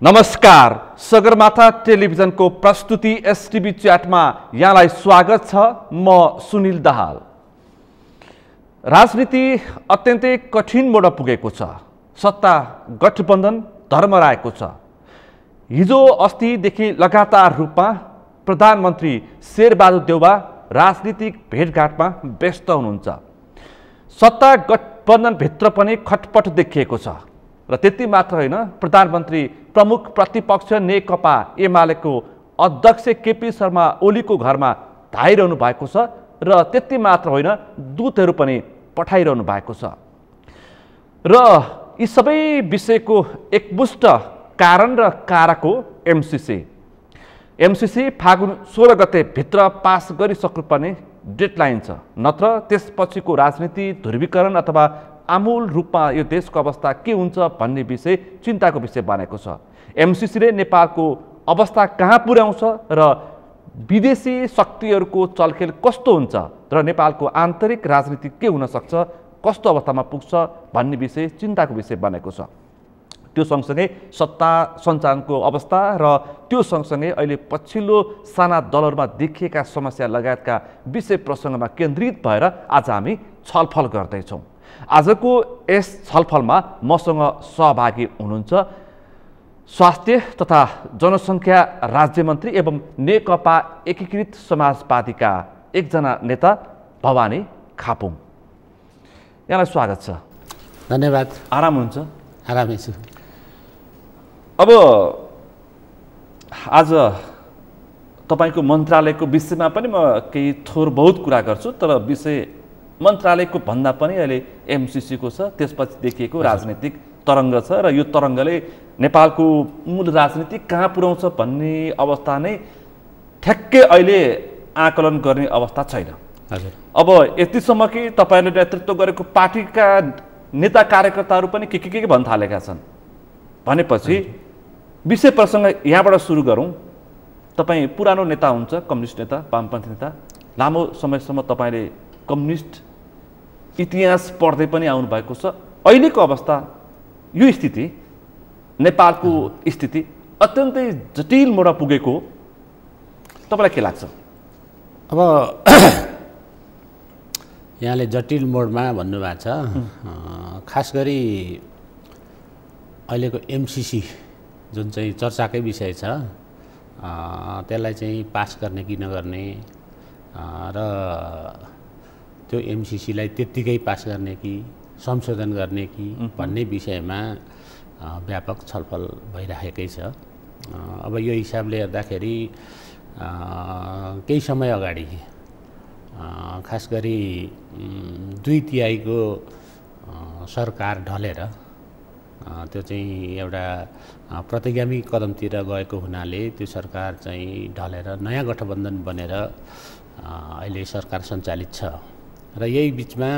नमस्कार, सगरमाथा टेलिभिजनको प्रस्तुति एसटिभी च्याटमा यहाँलाई स्वागत छ। म सुनिल दाहाल। राजनीति अत्यन्तै कठिन मोड पुगेको छ। सत्ता गठबन्धन धर्मराएको छ। हिजो अस्तिदेखि लगातार रूपमा प्रधानमन्त्री शेरबहादुर देउवा राजनीतिक भेटघाटमा व्यस्त हुनुहुन्छ। सत्ता गठबन्धनभित्र पनि खटपट देखिएको छ र त्यति मात्र होइन, प्रधानमन्त्री प्रमुख प्रतिपक्ष नेकपा एमालेको अध्यक्ष केपी शर्मा ओलीको घरमा धाइरहनु भएको छ र त्यति मात्र होइन, दूतहरू पनि पठाइरहनु भएको छ। र यी सबै विषयको एकमुष्ट कारण र कारक हो एमसीसी फागुन 16 गते भित्र पास गरिसक्नुपर्ने डेडलाइन छ, नत्र त्यसपछिको राजनीति ध्रुवीकरण अथवा आमूल रूपमा यो देशको अवस्था के हुन्छ भन्ने विषय चिन्ताको विषय बनेको छ। एमसीसीले नेपालको अवस्था कहाँ पुर्याउँछ र विदेशी शक्तिहरूको चलखेल कस्तो हुन्छ र नेपालको आन्तरिक राजनीति के हुन सक्छ, कस्तो अवस्थामा पुग्छ भन्ने विषय चिन्ताको विषय बनेको छ। त्यो सँगसँगै सत्ता सञ्चालनको अवस्था र त्यो सँगसँगै अहिले पछिल्लो साना दलहरूमा देखिएका समस्या लगायतका विषय प्रसङ्गमा केन्द्रित भएर आज हामी छलफल गर्दैछौँ। आजको यस छलफलमा मसँग सहभागी हुनुहुन्छ स्वास्थ्य तथा जनसङ्ख्या राज्यमन्त्री एवं नेकपा एकीकृत समाजवादीका एकजना नेता भवानी खापुङ। यहाँलाई स्वागत छ। धन्यवाद। आराम हुन्छ? आरामै छु। अब आज तपाईँको मन्त्रालयको विषयमा पनि म केही थोर बहुत कुरा गर्छु, तर विषय मन्त्रालयको भन्दा पनि अहिले एमसीसीको छ, त्यसपछि देखिएको राजनीतिक तरङ्ग छ र यो तरङ्गले नेपालको मूल राजनीति कहाँ पुर्याउँछ भन्ने अवस्था नै ठ्याक्कै अहिले आकलन गर्ने अवस्था छैन। अब यतिसम्म कि तपाईँले नेतृत्व गरेको पार्टीका नेता कार्यकर्ताहरू पनि के भन्न थालेका छन् भनेपछि विषय प्रसङ्ग यहाँबाट सुरु गरौँ। तपाईँ पुरानो नेता हुन्छ, कम्युनिस्ट नेता, वामपन्थी नेता, लामो समयसम्म तपाईँले कम्युनिस्ट इतिहास पढ्दै पनि आउनुभएको छ। अहिलेको अवस्था, यो स्थिति, नेपालको स्थिति अत्यन्तै जटिल मोड पुगेको हो, तपाईँलाई के लाग्छ? अब यहाँले जटिल मोडमा भन्नुभएको छ। खास गरी अहिलेको एमसीसी जुन चाहिँ चर्चाकै विषय छ, त्यसलाई चाहिँ पास गर्ने कि नगर्ने र त्यो एमसीसीलाई त्यत्तिकै पास गर्ने कि संशोधन गर्ने कि भन्ने विषयमा व्यापक छलफल भइरहेकै छ। अब यो हिसाबले हेर्दाखेरि केही समय अगाडि खास गरी 2/3 सरकार ढलेर त्यो चाहिँ एउटा प्रतिगामी कदमतिर गएको हुनाले त्यो सरकार चाहिँ ढलेर नयाँ गठबन्धन बनेर अहिले सरकार सञ्चालित छ र यही बिचमा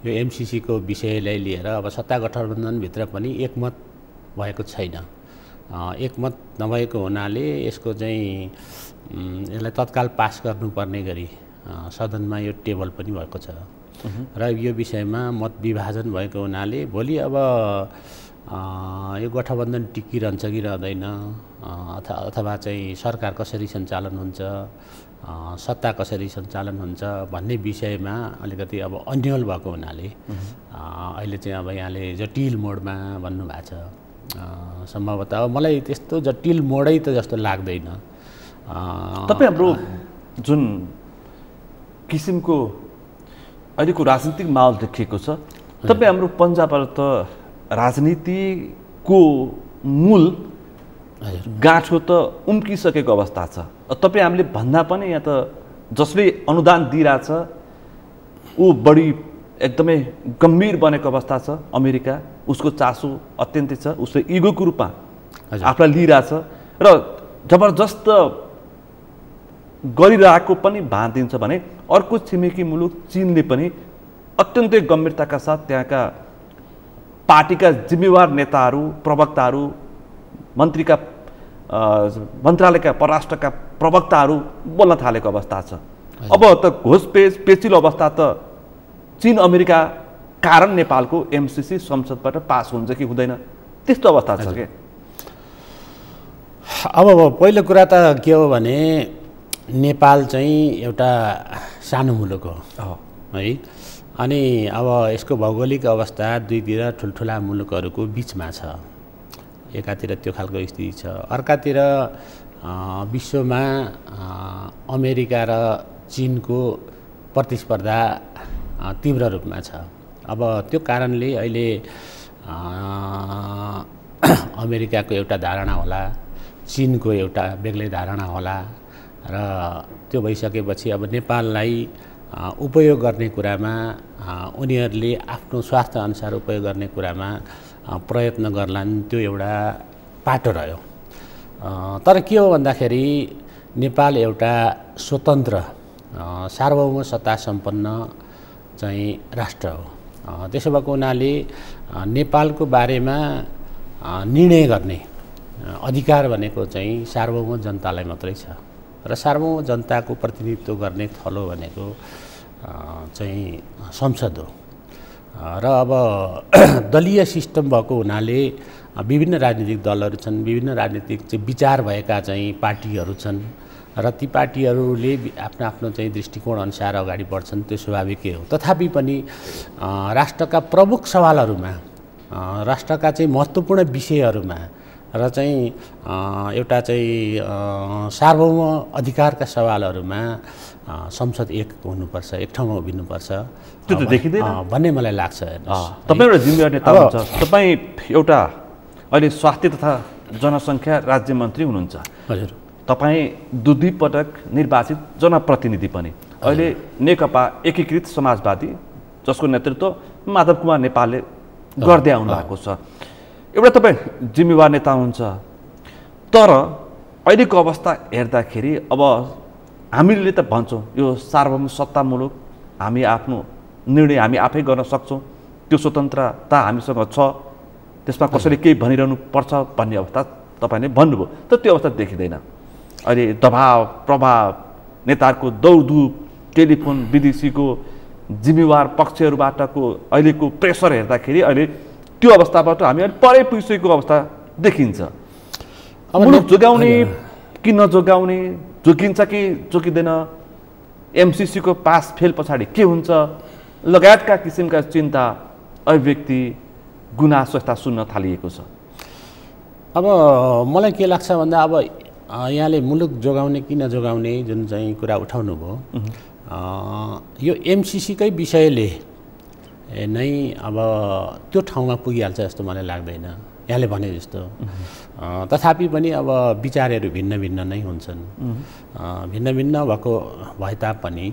यो एमसीसीको विषयलाई लिएर अब सत्ता गठबन्धनभित्र पनि एकमत भएको छैन। एकमत नभएको हुनाले यसको चाहिँ यसलाई तत्काल पास गर्नुपर्ने गरी सदनमा यो टेबल पनि भएको छ र यो विषयमा मत विभाजन भएको हुनाले भोलि अब यो गठबन्धन टिकिरहन्छ कि रहँदैन अथवा चाहिँ सरकार कसरी सञ्चालन हुन्छ, सत्ता कसरी सञ्चालन हुन्छ भन्ने विषयमा अलिकति अब अन्यल भएको हुनाले अहिले चाहिँ अब यहाँले जटिल मोडमा भन्नुभएको छ। सम्भवतः मलाई त्यस्तो जटिल मोडै त जस्तो लाग्दैन। तपाईँ हाम्रो जुन किसिमको अहिलेको राजनीतिक माहौल देखिएको छ, तपाईँ हाम्रो पन्जाबबाट त राजनीतिको मूल गाँठो त उम्किसकेको अवस्था छ। तपाईँ हामीले भन्दा पनि यहाँ त जसले अनुदान दिइरहेछ ऊ बढी एकदमै गम्भीर बनेको अवस्था छ। अमेरिका, उसको चासो अत्यन्तै छ, उसले इगोको रूपमा आफूलाई लिइरहेछ र जबरजस्त गरिरहेको पनि भान दिन्छ भने अर्को छिमेकी मुलुक चीनले पनि अत्यन्तै गम्भीरताका साथ त्यहाँका पार्टीका जिम्मेवार नेताहरू, प्रवक्ताहरू, मन्त्रालयका परराष्ट्रका प्रवक्ताहरू बोल्न थालेको अवस्था छ। अब त पेचिलो अवस्था त चीन अमेरिका कारण नेपालको एमसीसी संसदबाट पास हुन्छ कि हुँदैन त्यस्तो अवस्था छ के? अब पहिलो कुरा त के हो भने नेपाल चाहिँ एउटा सानो मुलुक हो है। अनि अब यसको भौगोलिक अवस्था दुईतिर ठुल्ठुला मुलुकहरूको बिचमा छ। एकातिर त्यो खालको स्थिति छ, अर्कातिर विश्वमा अमेरिका र चीनको प्रतिस्पर्धा तीव्र रूपमा छ। अब त्यो कारणले अहिले अमेरिकाको एउटा धारणा होला, चीनको एउटा बेग्लै धारणा होला र त्यो भइसकेपछि अब नेपाललाई उपयोग गर्ने कुरामा उनीहरूले आफ्नो स्वार्थ अनुसार उपयोग गर्ने कुरामा प्रयत्न गर्लान्, त्यो एउटा पाटो रह्यो। तर के हो भन्दाखेरि नेपाल एउटा स्वतन्त्र सार्वभौम सत्ता सम्पन्न चाहिँ राष्ट्र हो। त्यसो भएको हुनाले नेपालको बारेमा निर्णय गर्ने अधिकार भनेको चाहिँ सार्वभौम जनतालाई मात्रै छ र सार्वभौम जनताको प्रतिनिधित्व गर्ने थलो भनेको चाहिँ संसद हो। र अब दलीय सिस्टम भएको हुनाले विभिन्न राजनीतिक दलहरू छन्, विभिन्न राजनीतिक चाहिँ विचार भएका चाहिँ पार्टीहरू छन् र ती पार्टीहरूले आफ्नो आफ्नो चाहिँ दृष्टिकोण अनुसार अगाडि बढ्छन्, त्यो स्वाभाविकै हो। तथापि पनि राष्ट्रका प्रमुख सवालहरूमा, राष्ट्रका चाहिँ महत्त्वपूर्ण विषयहरूमा र चाहिँ एउटा चाहिँ सार्वभौम अधिकारका सवालहरूमा संसद एक हुनुपर्छ, एक ठाउँमा उभिनुपर्छ, त्यो त देखिँदैन भन्ने मलाई लाग्छ। तपाईँ एउटा जिम्मेवार नेता हुनुहुन्छ, तपाईँ एउटा अहिले स्वास्थ्य तथा जनसङ्ख्या राज्य मन्त्री हुनुहुन्छ। हजुर, तपाईँ दुई पटक निर्वाचित जनप्रतिनिधि पनि। अहिले नेकपा एकीकृत समाजवादी जसको नेतृत्व माधव कुमार नेपालले गर्दै आउनु भएको छ, एउटा तपाईँ जिम्मेवार नेता हुनुहुन्छ। तर अहिलेको अवस्था हेर्दाखेरि अब हामीले त भन्छौँ यो सार्वभौम सत्तामूलक, हामी आफ्नो निर्णय हामी आफै गर्न सक्छौँ, त्यो स्वतन्त्रता हामीसँग छ, त्यसमा कसैले केही भनिरहनु पर्छ भन्ने अवस्था तपाईँले भन्नुभयो। तर त्यो अवस्था देखिँदैन। अहिले दबाव प्रभाव, नेताहरूको दौडधुप, टेलिफोन, विदेशीको जिम्मेवार पक्षहरूबाटको अहिलेको प्रेसर हेर्दाखेरि अहिले त्यो अवस्थाबाट हामी अहिले परै पुगिसकेको अवस्था देखिन्छ। मुलुक जोगाउने कि नजोगाउने, जोगिन्छ कि जोगिँदैन, एमसिसीको पास फेल पछाडि के हुन्छ लगायतका किसिमका चिन्ता, अभिव्यक्ति, गुनासो यस्ता सुन्न थालिएको छ। अब मलाई के लाग्छ भन्दा अब यहाँले मुलुक जोगाउने कि नजोगाउने जुन चाहिँ कुरा उठाउनु भयो, यो एमसिसीकै विषयले नै अब त्यो ठाउँमा पुगिहाल्छ जस्तो मलाई लाग्दैन, यहाँले भने जस्तो। तथापि पनि अब विचारहरू भिन्न भिन्न नै हुन्छन्। भिन्न भिन्न भएको भए तापनि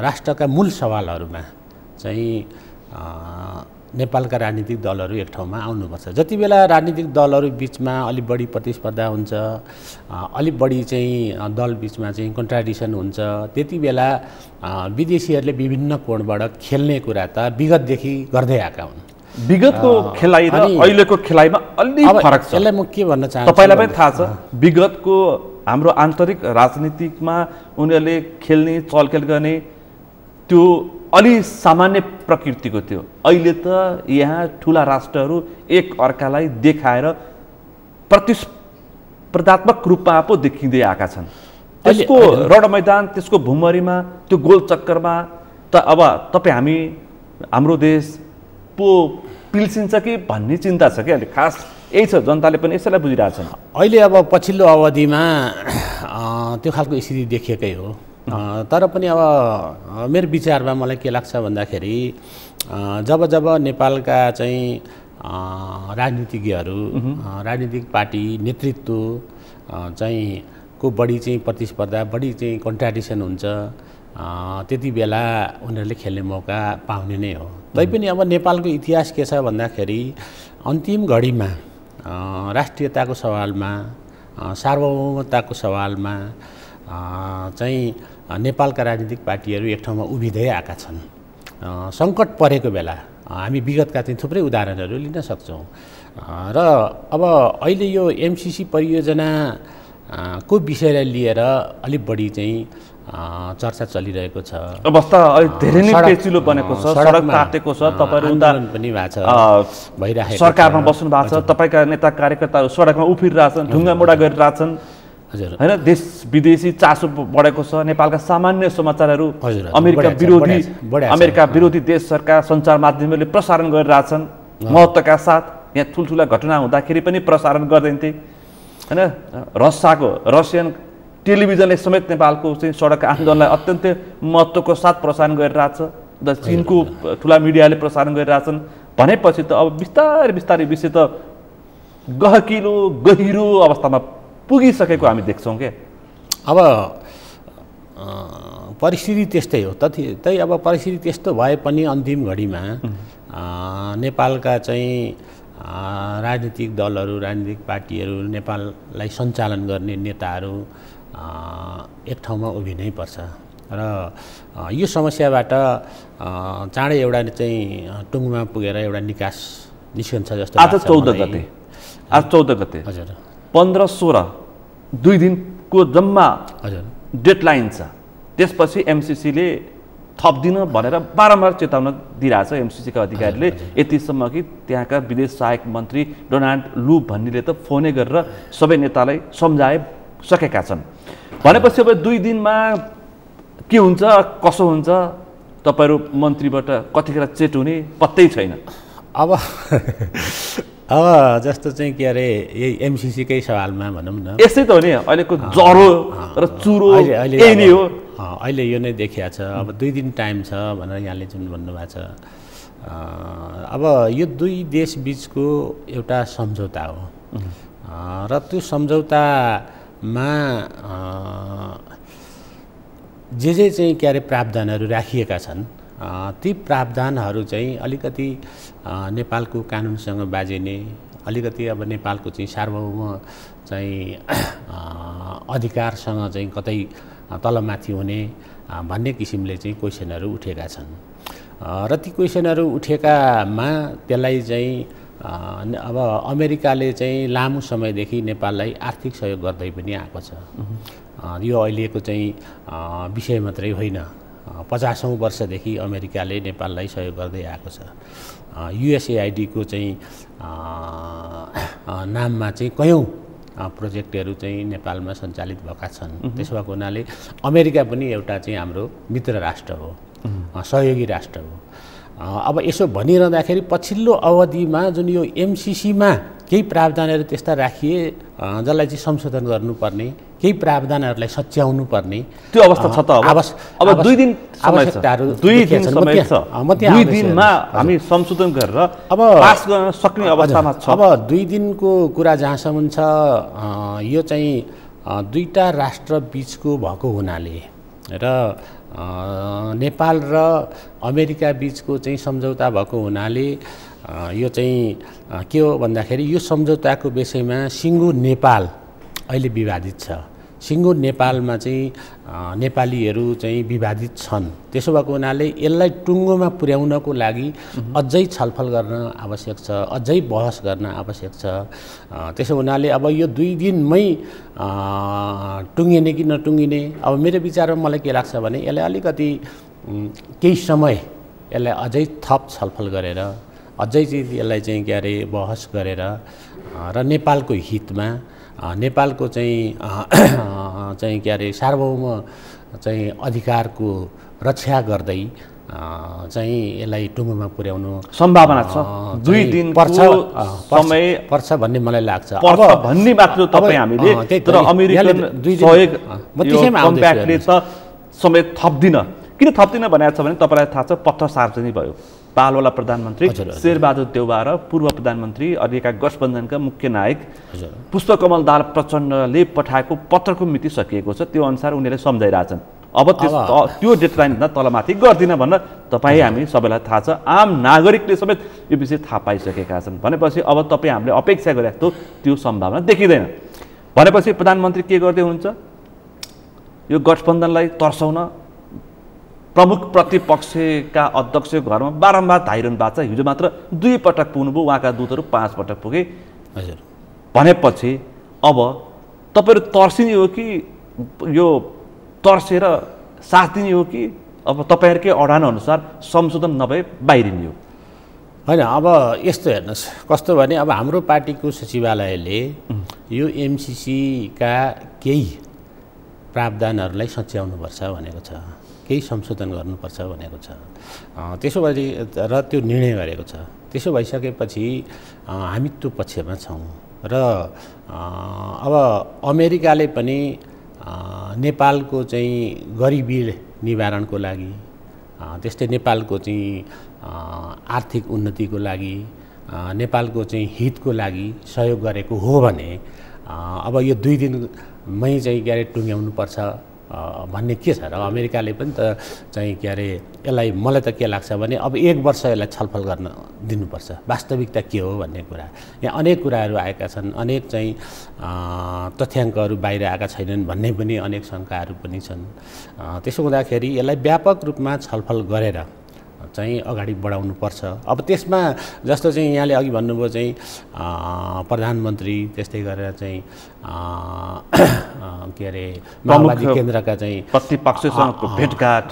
राष्ट्रका मूल सवालहरूमा चाहिँ नेपालका राजनीतिक दलहरू एक ठाउँमा आउनुपर्छ। जति बेला राजनीतिक दलहरू बिचमा अलिक बढी प्रतिस्पर्धा हुन्छ, अलिक बढी चाहिँ दल बिचमा चाहिँ कन्ट्राडिक्सन हुन्छ, त्यति बेला विदेशीहरूले विभिन्न कोणबाट खेल्ने कुरा त विगतदेखि गर्दै आएका हुन्। विगतको खेलाइ र अहिलेको खेलाइमा अलि फरक छ। यसलाई म के भन्न चाहन्छु, तपाईँलाई पनि थाहा छ, विगतको हाम्रो आन्तरिक राजनीतिकमा उनीहरूले खेल्ने चलखेल गर्ने त्यो अलि सामान्य प्रकृतिको थियो। अहिले त यहाँ ठुला राष्ट्रहरू एक अर्कालाई देखाएर प्रतिस्पर्धात्मक रूपमा पो देखिँदै आएका छन्। त्यसको रण मैदान, त्यसको भुमरीमा, त्यो गोल चक्करमा त अब तपाईँ हामी हाम्रो देश पो पिल्सिन्छ कि भन्ने चिन्ता छ क्या। खास यही छ, जनताले पनि यसैलाई बुझिरहेछन्। अहिले अब पछिल्लो अवधिमा त्यो खालको स्थिति देखिएकै हो। तर पनि अब मेरो विचारमा मलाई के लाग्छ भन्दाखेरि जब जब नेपालका चाहिँ राजनीतिज्ञहरू, राजनीतिक पार्टी नेतृत्व चाहिँ को बढी चाहिँ प्रतिस्पर्धा, बढी चाहिँ कन्ट्राडिक्सन हुन्छ, त्यति बेला उनीहरूले खेल्ने मौका पाउने नै हो। तैपनि अब नेपालको इतिहास के छ भन्दाखेरि अन्तिम घडीमा राष्ट्रियताको सवालमा, सार्वभौमताको सवालमा चाहिँ नेपालका राजनीतिक पार्टीहरू एक ठाउँमा उभिँदै आएका छन्। सङ्कट परेको बेला हामी विगतका चाहिँ थुप्रै उदाहरणहरू लिन सक्छौँ। र अब अहिले यो एमसिसी परियोजना को विषयलाई लिएर अलिक बढी चाहिँ चर्चा चलिरहेको छ। अवस्था अहिले धेरै नै पेचिलो बनेको छ, सडक तातेको छ, तपाईँहरू उता पनि भएको छ, भइरहेको सरकारमा बस्नु भएको छ, तपाईँका नेता कार्यकर्ताहरू सडकमा उफ्रिरहेछन्, ढुङ्गा मोडा गरिरहेछन् होइन। देश विदेशी चासो बढेको छ। नेपालका सामान्य समाचारहरू अमेरिका विरोधी देश सरकार सञ्चार माध्यमहरूले प्रसारण गरिरहेछन् महत्त्वका साथ। यहाँ ठुल्ठुला घटना हुँदाखेरि पनि प्रसारण गरिदिन्थे होइन। रसियन टेलिभिजनले समेत नेपालको चाहिँ सडक आन्दोलनलाई अत्यन्तै महत्त्वको साथ प्रसारण गरिरहेछ। चीनको ठुला मिडियाले प्रसारण गरिरहेछन् भनेपछि त अब बिस्तारै बिस्तारै विषय त गहिरो अवस्थामा पुगिसकेको हामी देख्छौँ क्या। अब परिस्थिति त्यस्तै हो। त्यही अब परिस्थिति त्यस्तो भए पनि अन्तिम घडीमा नेपालका चाहिँ राजनीतिक दलहरू, राजनीतिक पार्टीहरू, नेपाललाई सञ्चालन गर्ने नेताहरू एक ठाउँमा उभिनै पर्छ र यो समस्याबाट चाँडै एउटा चाहिँ टुङ्गोमा पुगेर एउटा निकास निस्कन्छ जस्तो आज 14 गते हजुर 15-16 2 दिनको जम्मा डेडलाइन छ। त्यसपछि एमसीसीले थप्दिन भनेर बारम्बार चेताउन दिइरहेछ एमसीसीका अधिकारीले, यतिसम्म कि त्यहाँका विदेश सहायक मन्त्री डोनाल्ड लु भन्नेले त फोनै गरेर सबै नेतालाई सम्झाइसकेका छन्। भनेपछि अब 2 दिनमा के हुन्छ कसो हुन्छ तपाईँहरू मन्त्रीबाट कतिखेर चेट हुने पत्तै छैन। अब जस्तो चाहिँ के अरे यही एमसीसीकै सवालमा भनौँ न, यस्तै त हो नि अहिलेको जरो र चुरो यही नै हो। अहिले यो नै देखिया छ। अब 2 दिन टाइम छ भनेर यहाँले जुन भन्नुभएको छ, अब यो 2 देश बिचको एउटा सम्झौता हो र त्यो सम्झौतामा जे चाहिँ के अरे प्रावधानहरू राखिएका छन् ती प्रावधानहरू चाहिँ अलिकति नेपालको कानुनसँग बाजिने, अलिकति अब नेपालको चाहिँ सार्वभौम चाहिँ अधिकारसँग चाहिँ कतै तलमाथि हुने भन्ने किसिमले चाहिँ क्वेसनहरू उठेका छन् र ती क्वेसनहरू उठेकामा त्यसलाई चाहिँ अब अमेरिकाले चाहिँ लामो समयदेखि नेपाललाई आर्थिक सहयोग गर्दै पनि आएको छ। यो अहिलेको चाहिँ विषय मात्रै होइन, 50औं वर्षदेखि अमेरिकाले नेपाललाई सहयोग गर्दै आएको छ। युएसएआइडीको चाहिँ नाममा चाहिँ कयौँ प्रोजेक्टहरू चाहिँ नेपालमा सञ्चालित भएका छन्। त्यसो भएको हुनाले अमेरिका पनि एउटा चाहिँ हाम्रो मित्र राष्ट्र हो, सहयोगी राष्ट्र हो। अब यसो भनिरहँदाखेरि पछिल्लो अवधिमा जुन यो एमसीसीमा केही प्रावधानहरू त्यस्ता राखिए जसलाई चाहिँ संशोधन गर्नुपर्ने, केही प्रावधानहरूलाई सच्याउनु पर्ने त्यो अवस्था छ त। अब 2 दिन समय छ, 2 दिन समय छ। 2 दिनमा हामी संशोधन गरेर अब पास गर्न सक्ने अवस्थामा छ। अब 2 दिनको कुरा जहाँसम्म छ, यो चाहिँ 2टा राष्ट्र बिचको भएको हुनाले र नेपाल र अमेरिका बिचको चाहिँ सम्झौता भएको हुनाले यो चाहिँ के हो भन्दाखेरि यो सम्झौताको विषयमा सिङ्गो नेपाल अहिले विवादित छ। सिङ्गो नेपालमा चाहिँ नेपालीहरू चाहिँ विवादित छन्। त्यसो भएको हुनाले यसलाई टुङ्गोमा पुर्याउनको लागि अझै छलफल गर्न आवश्यक छ, अझै बहस गर्न आवश्यक छ। त्यसो हुनाले अब यो 2 दिनमै टुङ्गिने कि नटुङ्गिने, अब मेरो विचारमा मलाई के लाग्छ भने यसलाई अलिकति केही समय यसलाई अझै थप छलफल गरेर, अझै चाहिँ यसलाई चाहिँ के अरे बहस गरेर र नेपालको हितमा, नेपालको चाहिँ के अरे सार्वभौम चाहिँ अधिकारको रक्षा गर्दै चाहिँ यसलाई टुङ्गोमा पुर्याउनु सम्भावना छ। 2 दिन समय पर्छ भन्ने मलाई लाग्छ। पर्छ भन्ने मात्र तपाईँ हामीले, तर अमेरिकन सहयोग कम्प्याक्टले त समय थप्दिन। किन थप्दिन भनेको छ भने तपाईँलाई थाहा छ पत्र सार्वजनिक भयो। पालवाला प्रधानमन्त्री शेरबहादुर देउवा र पूर्व प्रधानमन्त्री अहिलेका गठबन्धनका मुख्य नायक पुष्पकमल दाहाल प्रचण्डले पठाएको पत्रको मिति सकिएको छ। त्यो अनुसार उनीहरूले सम्झाइरहेछन्। अब त्यो डेडलाइनभन्दा तलमाथि गर्दिन भन्न तपाईँ हामी सबैलाई थाहा छ, आम नागरिकले समेत यो विषय थाहा पाइसकेका छन्। भनेपछि अब तपाईँ हामीले अपेक्षा गरेको त्यो सम्भावना देखिँदैन। भनेपछि प्रधानमन्त्री के गर्दै हुनुहुन्छ, यो गठबन्धनलाई तर्साउन प्रमुख प्रतिपक्षका अध्यक्ष घरमा बारम्बार धाइरहनु भएको छ। हिजो मात्र 2 पटक पुग्नुभयो, उहाँका दूतहरू 5 पटक पुगे। हजुर, भनेपछि अब तपाईँहरू तर्सिने हो कि यो तर्सेर साथ दिने हो कि अब तपाईँहरूकै अडानअनुसार संशोधन नभए बाहिरिने हो? होइन, अब यस्तो हेर्नुहोस् कस्तो भने अब हाम्रो पार्टीको सचिवालयले यो एमसिसीका केही प्रावधानहरूलाई सच्याउनुपर्छ भनेको छ, केही संशोधन गर्नुपर्छ भनेको छ। त्यसो भए र त्यो निर्णय गरेको छ। त्यसो भइसकेपछि हामी त्यो पक्षमा छौँ र अब अमेरिकाले पनि नेपालको चाहिँ गरिबी निवारणको लागि, त्यस्तै नेपालको चाहिँ आर्थिक उन्नतिको लागि, नेपालको चाहिँ हितको लागि सहयोग गरेको हो भने अब यो 2 दिनमै चाहिँ के अरे टुङ्ग्याउनुपर्छ भन्ने के छ र? अमेरिकाले पनि त चाहिँ के अरे यसलाई मलाई त के लाग्छ भने अब 1 वर्ष यसलाई छलफल गर्न दिनुपर्छ, वास्तविकता के हो भन्ने कुरा। यहाँ अनेक कुराहरू आएका छन्, अनेक चाहिँ तथ्याङ्कहरू बाहिर आएका छैनन् भन्ने पनि अनेक शङ्काहरू पनि छन्। त्यसो हुँदाखेरि यसलाई व्यापक रूपमा छलफल गरेर चाहिँ अगाडि बढाउनुपर्छ। अब त्यसमा जस्तो चाहिँ यहाँले अघि भन्नुभयो चाहिँ प्रधानमन्त्री, त्यस्तै गरेर चाहिँ के अरे माओवादी केन्द्रका चाहिँ प्रतिपक्षसँगको भेटघाट,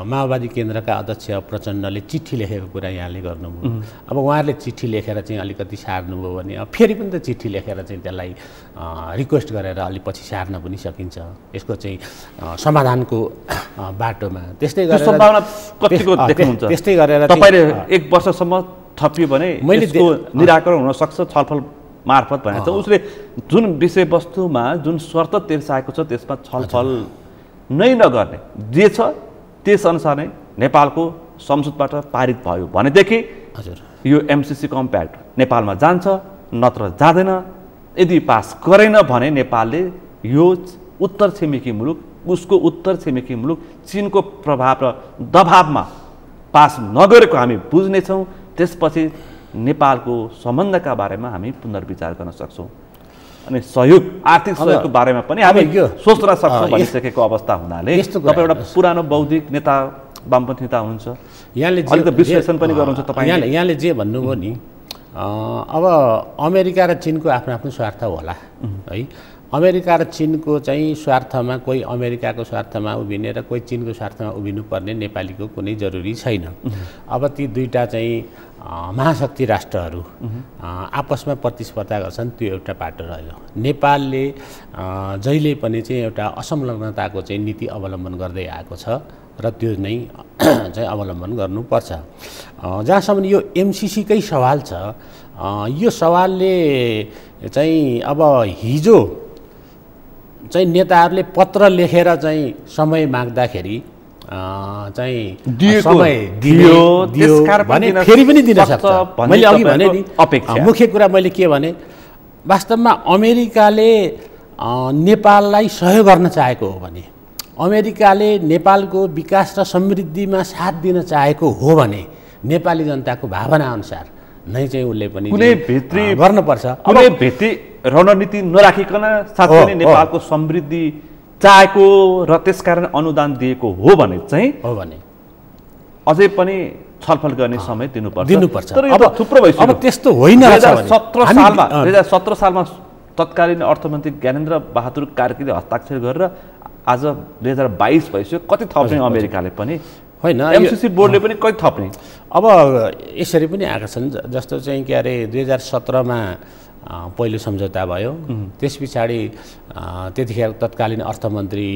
माओवादी केन्द्रका अध्यक्ष प्रचण्डले चिठी लेखेको कुरा यहाँले गर्नुभयो। अब उहाँहरूले चिठी लेखेर चाहिँ अलिकति सार्नुभयो भने अब फेरि पनि त चिठी लेखेर चाहिँ त्यसलाई रिक्वेस्ट गरेर अलि पछि सार्न पनि सकिन्छ, यसको चाहिँ समाधानको बाटोमा। त्यस्तै गरेर सम्भावना कतिको देख्नुहुन्छ? त्यस्तै गरेर तपाईँले 1 वर्षसम्म थपियो भने यसको निराकरण हुन सक्छ छलफल मार्फत भनेको छ। उसले जुन विषयवस्तुमा जुन शर्त तेर्साएको छ त्यसमा छलफल नै नगर्ने, जे छ त्यसअनुसार नै नेपालको संसदबाट पारित भयो भनेदेखि हजुर यो एमसिसी कम्प्याक्ट नेपालमा जान्छ, नत्र जाँदैन। यदि पास गरेन भने नेपालले यो उत्तर छिमेकी मुलुक, उसको उत्तर छिमेकी मुलुक चीनको प्रभाव र दबावमा पास नगरेको हामी बुझ्नेछौँ। त्यसपछि नेपालको सम्बन्धका बारेमा हामी पुनर्विचार गर्न सक्छौँ अनि सहयोग, आर्थिक सहयोगको बारेमा पनि हामी सोच्न सक्छौँ भनिसकेको अवस्था हुनाले तपाईँ एउटा पुरानो बौद्धिक नेता, वामपन्थी नेता हुनुहुन्छ, यहाँले अलिक विश्लेषण पनि गर्नुहुन्छ तपाईँ। यहाँले जे भन्नुभयो नि, अब अमेरिका र चीनको आफ्नो आफ्नो स्वार्थ होला है। अमेरिका र चीनको चाहिँ स्वार्थमा कोही अमेरिकाको स्वार्थमा उभिने र कोही चीनको स्वार्थमा उभिनुपर्ने नेपालीको कुनै जरुरी छैन। अब ती दुईटा चाहिँ महाशक्ति राष्ट्रहरू आपसमा प्रतिस्पर्धा गर्छन्, त्यो एउटा बाटो रह्यो। नेपालले जहिले पनि चाहिँ एउटा असंलग्नताको चाहिँ नीति अवलम्बन गर्दै आएको छ र त्यो नै चाहिँ अवलम्बन गर्नुपर्छ। जहाँसम्म यो एमसिसीकै सवाल छ, यो सवालले चाहिँ अब हिजो चाहिँ नेताहरूले पत्र लेखेर चाहिँ समय माग्दाखेरि चाहिँ समय दियो भने फेरि पनि दिन सक्छ। मैले अघि भने नि मुख्य कुरा मैले के भने, वास्तवमा अमेरिकाले नेपाललाई सहयोग गर्न चाहेको हो भने, अमेरिकाले नेपालको विकास र समृद्धिमा साथ दिन चाहेको हो भने नेपाली जनताको भावना अनुसार नै चाहिँ उसले पनि कुनै भित्री गर्नुपर्छ। कुनै भित्री रणनीति नराखिकन साथै नै नेपालको समृद्धि चाहेको र त्यसकारण अनुदान दिएको हो भने चाहिँ अझै पनि छलफल गर्ने समय दिनुपर्छ। तर यो त थुप्रो भइसक्यो। अब त्यस्तो होइन। 2017 सालमा तत्कालीन अर्थमन्त्री ज्ञानेन्द्र बहादुर कार्कीले हस्ताक्षर गरेर आज 2022 भइसक्यो। कति थप्ने अमेरिकाले पनि होइन, एमसिसी बोर्डले पनि कति थप्ने? अब यसरी पनि आएका छन्। जस्तो चाहिँ के अरे 2017 मा पहिलो सम्झौता भयो, त्यस पछाडि त्यतिखेर तत्कालीन अर्थमन्त्री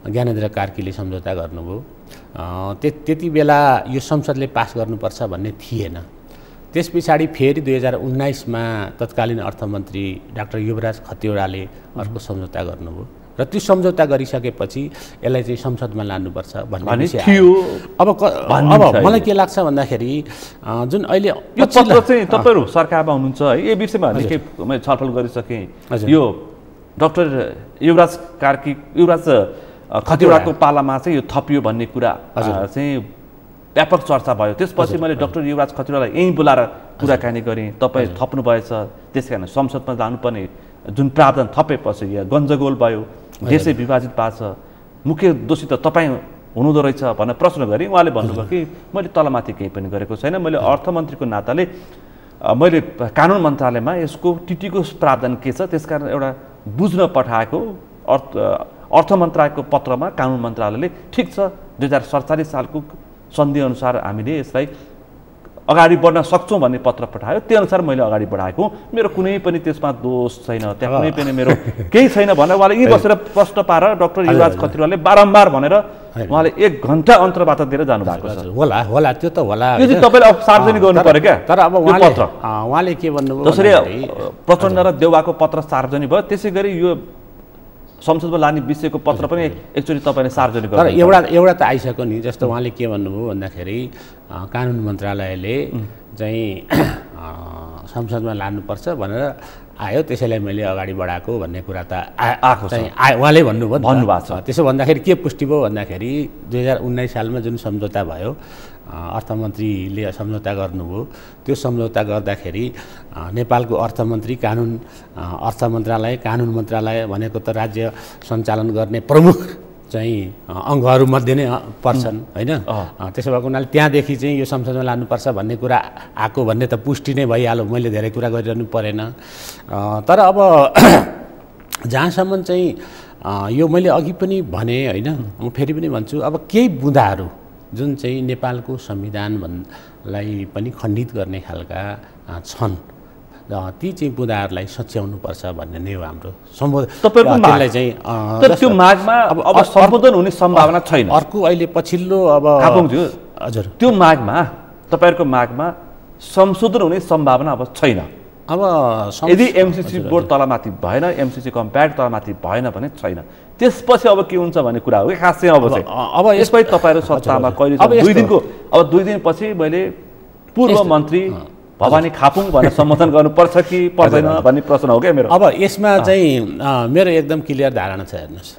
ज्ञानेन्द्र कार्कीले सम्झौता गर्नुभयो। त्यति बेला यो संसदले पास गर्नुपर्छ भन्ने थिएन। त्यस पछाडि फेरि 2019 मा तत्कालीन अर्थमन्त्री डाक्टर युवराज खतिवडाले अर्को सम्झौता गर्नुभयो र त्यो सम्झौता गरिसकेपछि यसलाई चाहिँ संसदमा लानुपर्छ भन्ने थियो। अब मलाई के लाग्छ भन्दाखेरि जुन अहिले यो पत्र चाहिँ तपाईँहरू सरकारमा हुनुहुन्छ है, यो विषयमा निकै मैले छलफल गरिसकेँ। यो डाक्टर युवराज खतिवडाको पालामा चाहिँ यो थपियो भन्ने कुरा चाहिँ व्यापक चर्चा भयो। त्यसपछि मैले डाक्टर युवराज खतिवडालाई यहीँ बोलाएर कुराकानी गरेँ, तपाईँ थप्नु भएछ, त्यस कारण संसदमा जानुपर्ने जुन प्रावधान थपेपछि यहाँ गन्जगोल भयो, देशै विभाजित भएको छ, मुख्य दोषी त तपाईँ हुनुहुँदो रहेछ भनेर प्रश्न गरेँ। उहाँले भन्नुभयो कि मैले तलमाथि केही पनि गरेको छैन, मैले अर्थमन्त्रीको नाताले मैले कानुन मन्त्रालयमा यसको टिटीको प्रावधान के छ त्यसकारण एउटा बुझ्न पठाएको, अर्थ मन्त्रालयको पत्रमा कानुन मन्त्रालयले ठिक छ 2047 सालको सन्धिअनुसार हामीले यसलाई अगाडि बढ्न सक्छौँ भन्ने पत्र पठायो, त्यो अनुसार मैले अगाडि बढाएको। मेरो कुनै पनि त्यसमा दोष छैन, त्यहाँ कुनै पनि मेरो केही छैन भनेर उहाँले यहीँ बसेर प्रश्न पारेर डाक्टर युवराज खत्रीवालले बारम्बार भनेर उहाँले 1 घन्टा अन्तर्वार्ता दिएर जानुभएको छ। होला त्यो त होला, यो चाहिँ तपाईँले अब सार्वजनिक गर्नु पर्यो क्या। तर अब उहाँले के भन्नुभयो, जसरी प्रचण्ड र देउवाको पत्र सार्वजनिक भयो त्यसै गरी यो संसदमा लाने विषयको पत्र पनि एकचोटि तपाईँले सार्वजनिक गर्नु। तर एउटा त आइसक्यो नि, जस्तो उहाँले के भन्नुभयो भन्दाखेरि कानुन मन्त्रालयले चाहिँ संसदमा लानुपर्छ भनेर आयो, त्यसैलाई मैले अगाडि बढाएको भन्ने कुरा त आएको चाहिँ उहाँले भन्नुभएको छ। त्यसो भन्दाखेरि के पुष्टि भयो भन्दाखेरि 2019 सालमा जुन सम्झौता भयो, अर्थमन्त्रीले सम्झौता गर्नुभयो, त्यो सम्झौता गर्दाखेरि नेपालको अर्थमन्त्री अर्थ मन्त्रालय कानुन मन्त्रालय भनेको त राज्य सञ्चालन गर्ने प्रमुख चाहिँ अङ्गहरूमध्ये नै पर्छन् होइन। त्यसो भएको हुनाले त्यहाँदेखि चाहिँ यो संसदमा लानुपर्छ भन्ने कुरा आएको भन्ने त पुष्टि नै भइहाल्यो, मैले धेरै कुरा गरिरहनु परेन। तर अब जहाँसम्म चाहिँ यो मैले अघि पनि भने होइन, म फेरि पनि भन्छु, अब केही बुँदाहरू जुन चाहिँ नेपालको संविधानलाई पनि खण्डित गर्ने खालका छन्, ती चाहिँ बुँदाहरूलाई सच्याउनुपर्छ भन्ने नै हो हाम्रो सम्बोधनलाई चाहिँ। त्यो मागमा अब सम्बोधन हुने सम्भावना छैन। अर्को अहिले पछिल्लो अब हजुर त्यो मागमा तपाईँहरूको मागमा संशोधन हुने सम्भावना अब छैन। अब यदि एमसीसी बोर्ड तलमाथि भएन, एमसीसी कम्प्याक्ट तलमाथि भएन भने छैन। त्यसपछि अब के हुन्छ भन्ने कुरा हो कि खास चाहिँ अब यसपछि तपाईँहरू सत्तामा कहिले 2 दिनपछि मैले पूर्व मन्त्री भवानी खापुङ भनेर सम्बोधन गर्नुपर्छ कि पर्दैन भन्ने प्रश्न हो क्या मेरो। अब यसमा चाहिँ मेरो एकदम क्लियर धारणा छ। हेर्नुहोस्,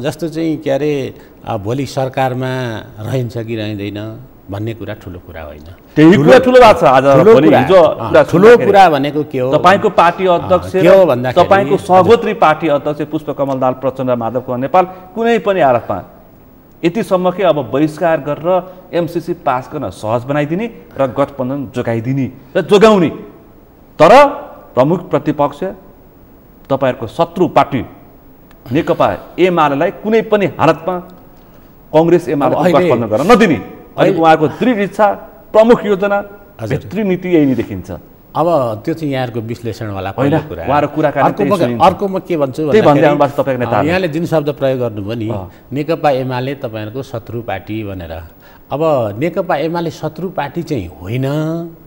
जस्तो चाहिँ के अरे भोलि सरकारमा रहन्छ कि रहँदैन भन्ने कुरा ठुलो कुरा होइन। त्यही कुरा ठुलो भएको छ। आज ठुलो कुरा भनेको के हो, तपाईँको पार्टी अध्यक्ष तपाईँको सहोदरी पार्टी अध्यक्ष पुष्पकमल दाहाल प्रचण्ड माधव कुमार नेपाल कुनै पनि आरोपमा यतिसम्म कि अब बहिष्कार गरेर एमसीसी पास गर्न सहज बनाइदिने र गठबन्धन जोगाइदिने र जोगाउने, तर प्रमुख प्रतिपक्ष तपाईँहरूको शत्रु पार्टी नेकपा एमालेलाई कुनै पनि हालतमा कङ्ग्रेस एमालेको गठबन्धन गर्न नदिने अनि उहाँको दृढ इच्छा, प्रमुख योजना, भित्री नीति यही नै देखिन्छ। अब त्यो चाहिँ यहाँहरूको विश्लेषणवाला कुरा। अर्को म के भन्छु यहाँले जुन शब्द प्रयोग गर्नुभयो नि, नेकपा एमाले तपाईँहरूको शत्रु पार्टी भनेर। अब नेकपा एमाले शत्रु पार्टी चाहिँ होइन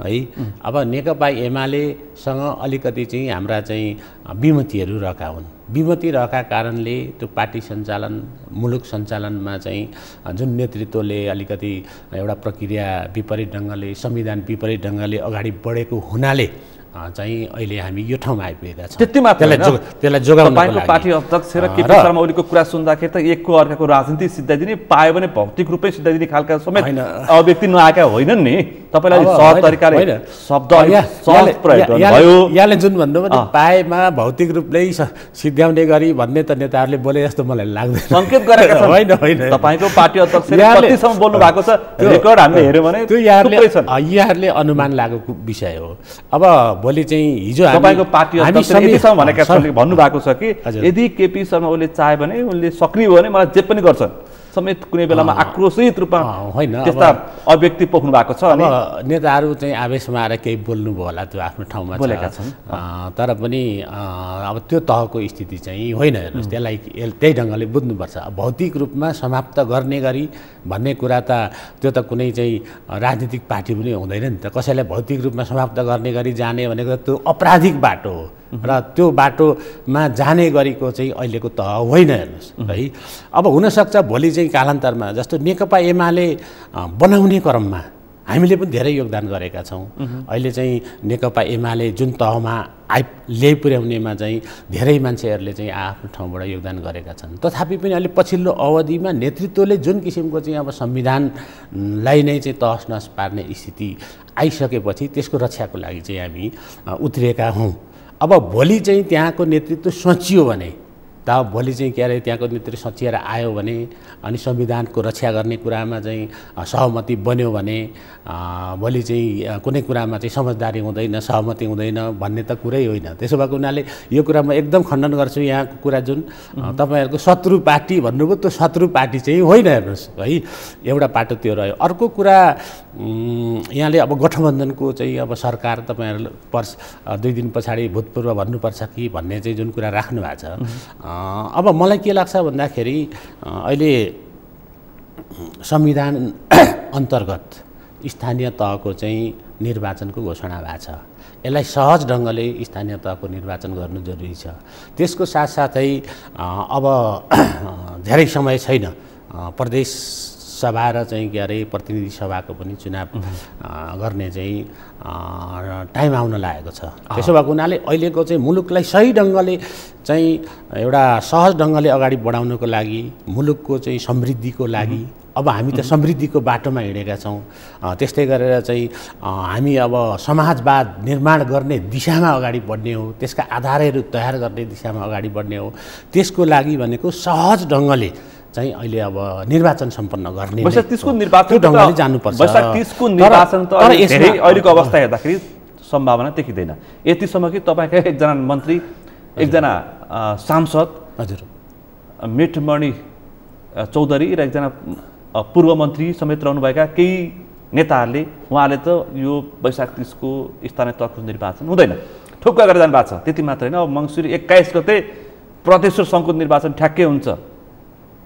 है। अब नेकपा एमालेसँग अलिकति चाहिँ हाम्रा चाहिँ विमतिहरू रहेका हुन्। विमति रहेका कारणले त्यो पार्टी सञ्चालन, मुलुक सञ्चालनमा चाहिँ जुन नेतृत्वले अलिकति एउटा प्रक्रिया विपरीत ढङ्गले, संविधान विपरीत ढङ्गले अगाडि बढेको हुनाले चाहिँ अहिले हामी यो ठाउँमा आइपुगेका छौँ। त्यति मात्र त्यसलाई जोगाउनको लागि तपाईँको पार्टी अध्यक्ष र केपी शर्मा ओलीको कुरा सुन्दाखेरि त एकको अर्काको राजनीति सिद्धाइदिने, पायो भने भौतिक रूपै सिद्धाइदिने खालका समेत अभिव्यक्ति नआएका होइनन् नि। तपाईँलाई सहज तरिकाले शब्द सहज प्रयोग गर्नुभयो। यहाँले जुन भन्नुभयो पाएमा भौतिक रूपले सिद्ध्याउने गरी भन्ने त नेताहरूले बोले जस्तो मलाई लाग्दैन। सङ्केत गरेका छन्। होइन तपाईँको पार्टी अध्यक्षले कतिसम्म बोल्नु भएको छ रेकर्ड हामीले हेर्यौँ भने त्यो यहाँहरूले अनुमान लागेको विषय हो। अब भोलि चाहिँ हिजो तपाईँको पार्टी अध्यक्षले यतिसम्म भनेका छन्, भन्नुभएको छ कि यदि केपी शर्मा ओलीले चाह्यो भने उनले सक्रिय भयो भने मलाई जे पनि गर्छन् समेत कुनै बेलामा आक्रोशित रूपमा होइन त्यस्ता अभिव्यक्ति पोख्नु भएको छ। अनि नेताहरू चाहिँ आवेशमा आएर केही बोल्नुभयो होला, त्यो आफ्नो ठाउँमा बोलेका छन्। तर पनि अब त्यो तहको स्थिति चाहिँ होइन। हेर्नुहोस्, त्यसलाई त्यही ढङ्गले बुझ्नुपर्छ। भौतिक रूपमा समाप्त गर्ने गरी भन्ने कुरा त त्यो त कुनै चाहिँ राजनीतिक पार्टी पनि हुँदैन नि त। कसैलाई भौतिक रूपमा समाप्त गर्ने गरी जाने भनेको त्यो अपराधिक बाटो हो र त्यो बाटोमा जाने गरेको चाहिँ अहिलेको तह होइन। हेर्नुहोस् है, अब हुनसक्छ भोलि चाहिँ कालान्तरमा जस्तो नेकपा एमाले बनाउने क्रममा हामीले पनि धेरै योगदान गरेका छौँ। अहिले चाहिँ नेकपा एमाले जुन तहमा ल्याइ पुर्याउनेमा चाहिँ धेरै मान्छेहरूले चाहिँ आफ्नो ठाउँबाट योगदान गरेका छन्। तथापि पनि अहिले पछिल्लो अवधिमा नेतृत्वले जुन किसिमको चाहिँ अब संविधानलाई नै चाहिँ तहस नहस पार्ने स्थिति आइसकेपछि त्यसको रक्षाको लागि चाहिँ हामी उत्रिएका हौँ। अब भोलि चाहिँ त्यहाँको नेतृत्व सोचियो भने त भोलि चाहिँ के अरे त्यहाँको नेतृत्व सचिएर आयो भने अनि संविधानको रक्षा गर्ने कुरामा चाहिँ सहमति बन्यो भने भोलि चाहिँ कुनै कुरामा चाहिँ समझदारी हुँदैन, सहमति हुँदैन भन्ने त कुरै होइन। त्यसो भएको हुनाले यो कुरा म एकदम खण्डन गर्छु। यहाँको कुरा जुन तपाईँहरूको शत्रु पार्टी भन्नुभयो, त्यो शत्रु पार्टी चाहिँ होइन हेर्नुहोस् है, एउटा पाटो त्यो रह्यो। अर्को कुरा यहाँले अब गठबन्धनको चाहिँ अब सरकार तपाईँहरू 2 दिन पछाडि भूतपूर्व भन्नुपर्छ कि भन्ने चाहिँ जुन कुरा राख्नु भएको छ, अब मलाई के लाग्छ भन्दाखेरि अहिले संविधान अन्तर्गत स्थानीय तहको चाहिँ निर्वाचनको घोषणा भएको छ। यसलाई सहज ढङ्गले स्थानीय तहको निर्वाचन गर्नु जरुरी छ। त्यसको साथसाथै अब धेरै समय छैन, प्रदेश सभा र चाहिँ के अरे प्रतिनिधि सभाको पनि चुनाव गर्ने चाहिँ टाइम आउन लागेको छ। त्यसो भएको हुनाले अहिलेको चाहिँ मुलुकलाई सही ढङ्गले चाहिँ एउटा सहज ढङ्गले अगाडि बढाउनको लागि, मुलुकको चाहिँ समृद्धिको लागि अब हामी त समृद्धिको बाटोमा हिँडेका छौँ। त्यस्तै गरेर चाहिँ हामी अब समाजवाद निर्माण गर्ने दिशामा अगाडि बढ्ने हो, त्यसका आधारहरू तयार गर्ने दिशामा अगाडि बढ्ने हो। त्यसको लागि भनेको सहज ढङ्गले चाहिँ अहिले अब निर्वाचन सम्पन्न गर्ने ढङ्गले जानुपर्छ। अहिलेको अवस्था हेर्दाखेरि सम्भावना देखिँदैन। यतिसम्म कि तपाईँका एकजना मन्त्री, एकजना सांसद हजुर मिठमणि चौधरी र एकजना पूर्व मन्त्री समेत रहनुभएका केही नेताहरूले उहाँले त यो वैशाख 30 को स्थानीय तहको निर्वाचन हुँदैन ठुक्क गरेर जानुभएको छ। त्यति मात्रै होइन, अब मङ्सिर 21 गते प्रदेश सङ्घको निर्वाचन ठ्याक्कै हुन्छ,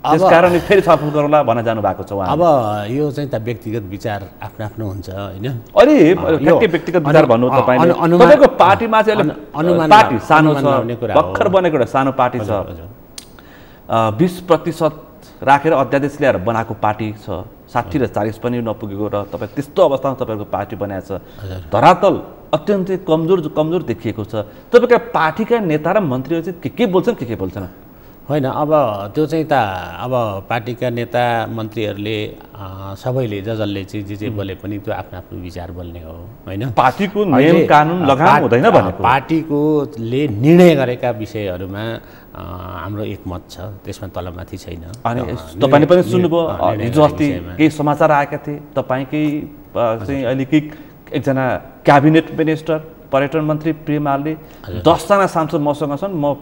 त्यसकारण फेरि छलफल गरौँला भन्न जानु भएको छ उहाँ। अब यो चाहिँ त व्यक्तिगत विचार आफ्नो आफ्नो हुन्छ होइन। अलि ठ्याक्कै व्यक्तिगत विचार भन्नु तपाईँले, तपाईँको पार्टीमा चाहिँ पार्टी सानो छ, भर्खर बनेको एउटा सानो पार्टी छ, 20% राखेर अध्यादेश ल्याएर बनाएको पार्टी छ, 60 र 40 पनि नपुगेको र तपाईँ त्यस्तो अवस्थामा तपाईँको पार्टी बनाएको छ। धरातल अत्यन्तै कमजोर देखिएको छ। तपाईँका पार्टीका नेता र मन्त्रीहरू चाहिँ के बोल्छन् के बोल्छन्? होइन, अब त्यो चाहिँ त अब पार्टीका नेता मन्त्रीहरूले सबैले जसले चाहिँ जे बोले पनि त्यो आफ्नो आफ्नो विचार बोल्ने हो होइन। पार्टीको नियम कानुन लगाम हुँदैन भनेको, पार्टीकोले निर्णय गरेका विषयहरूमा हाम्रो एकमत छ, त्यसमा तलमाथि छैन। अनि तपाईँले पनि सुन्नुभयो हिजो अस्ति केही समाचार आएका थिए, तपाईँकै चाहिँ अहिलेकै एकजना क्याबिनेट मिनिस्टर पर्यटन मन्त्री प्रेमालले 10 जना सांसद मसँग छन्, म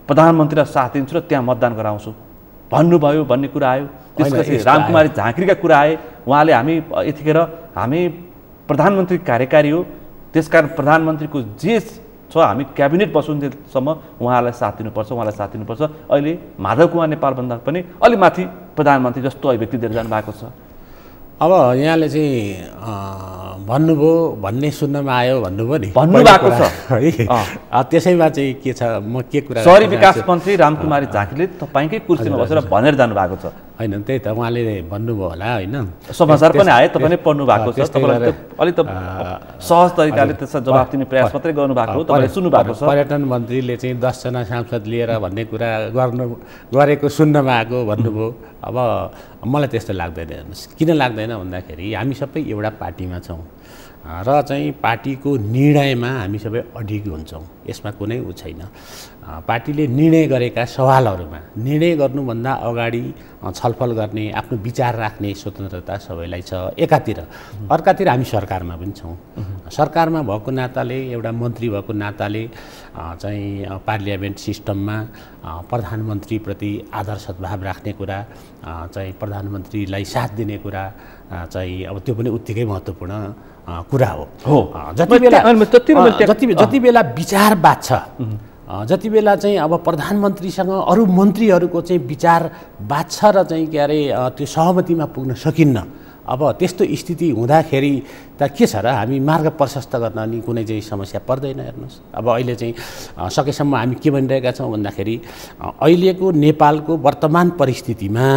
प्रधानमन्त्रीलाई साथ दिन्छु र त्यहाँ मतदान गराउँछु भन्नुभयो भन्ने कुरा आयो। त्यसपछि रामकुमारी झाँक्रीका कुरा आए, उहाँले हामी यतिखेर हामी प्रधानमन्त्री कार्यकारी हो, त्यसकारण प्रधानमन्त्रीको जे छ हामी क्याबिनेट बसुन्जेलसम्म उहाँलाई साथ दिनुपर्छ। अहिले माधव कुमार नेपालभन्दा पनि अलि माथि प्रधानमन्त्री जस्तो अभिव्यक्ति दिएर जानु भएको छ। अब यहाँले चाहिँ भन्नुभयो भन्ने सुन्नमा आयो भन्नुभयो नि, भन्नुभएको छ है। त्यसैमा चाहिँ के छ, म के कुरा शहरी विकास मन्त्री रामकुमारी झाँक्रीले तपाईँकै कुर्सीमा बसेर भनेर जानु भएको छ होइन। त्यही त उहाँले भन्नुभयो होला होइन, समाचार पनि आए, तपाईँले पढ्नु भएको छ, तपाईँले अलि त सहज तरिकाले त्यसमा जवाफ दिने प्रयास मात्रै गर्नु भएको हो, तपाईँले सुन्नु भएको छ। पर्यटन मन्त्रीले चाहिँ 10 जना सांसद लिएर भन्ने कुरा गरेको सुन्नमा आएको भन्नुभयो। अब मलाई त्यस्तो लाग्दैन। हेर्नुहोस् किन लाग्दैन भन्दाखेरि हामी सबै एउटा पार्टीमा छौँ र चाहिँ पार्टीको निर्णयमा हामी सबै अडिग हुन्छौँ, यसमा कुनै उ छैन। पार्टीले निर्णय गरेका सवालहरूमा निर्णय गर्नुभन्दा अगाडि छलफल गर्ने, आफ्नो विचार राख्ने स्वतन्त्रता सबैलाई छ एकातिर। अर्कातिर हामी सरकारमा पनि छौँ। सरकारमा भएको नाताले, एउटा मन्त्री भएको नाताले चाहिँ पार्लियामेन्ट सिस्टममा प्रधानमन्त्रीप्रति आदर सद्भाव राख्ने कुरा, चाहिँ प्रधानमन्त्रीलाई साथ दिने कुरा चाहिँ अब त्यो पनि उत्तिकै महत्त्वपूर्ण कुरा हो। जति बेला विचार बाँच्छ, जति बेला चाहिँ अब प्रधानमन्त्रीसँग अरू मन्त्रीहरूको चाहिँ विचार बाँच्छ र चाहिँ के अरे त्यो सहमतिमा पुग्न सकिन्न, अब त्यस्तो स्थिति हुँदाखेरि त के छ र हामी मार्ग प्रशस्त गर्न नि कुनै चाहिँ समस्या पर्दैन। हेर्नुहोस् अब अहिले चाहिँ सकेसम्म हामी के भनिरहेका छौँ भन्दाखेरि अहिलेको नेपालको वर्तमान परिस्थितिमा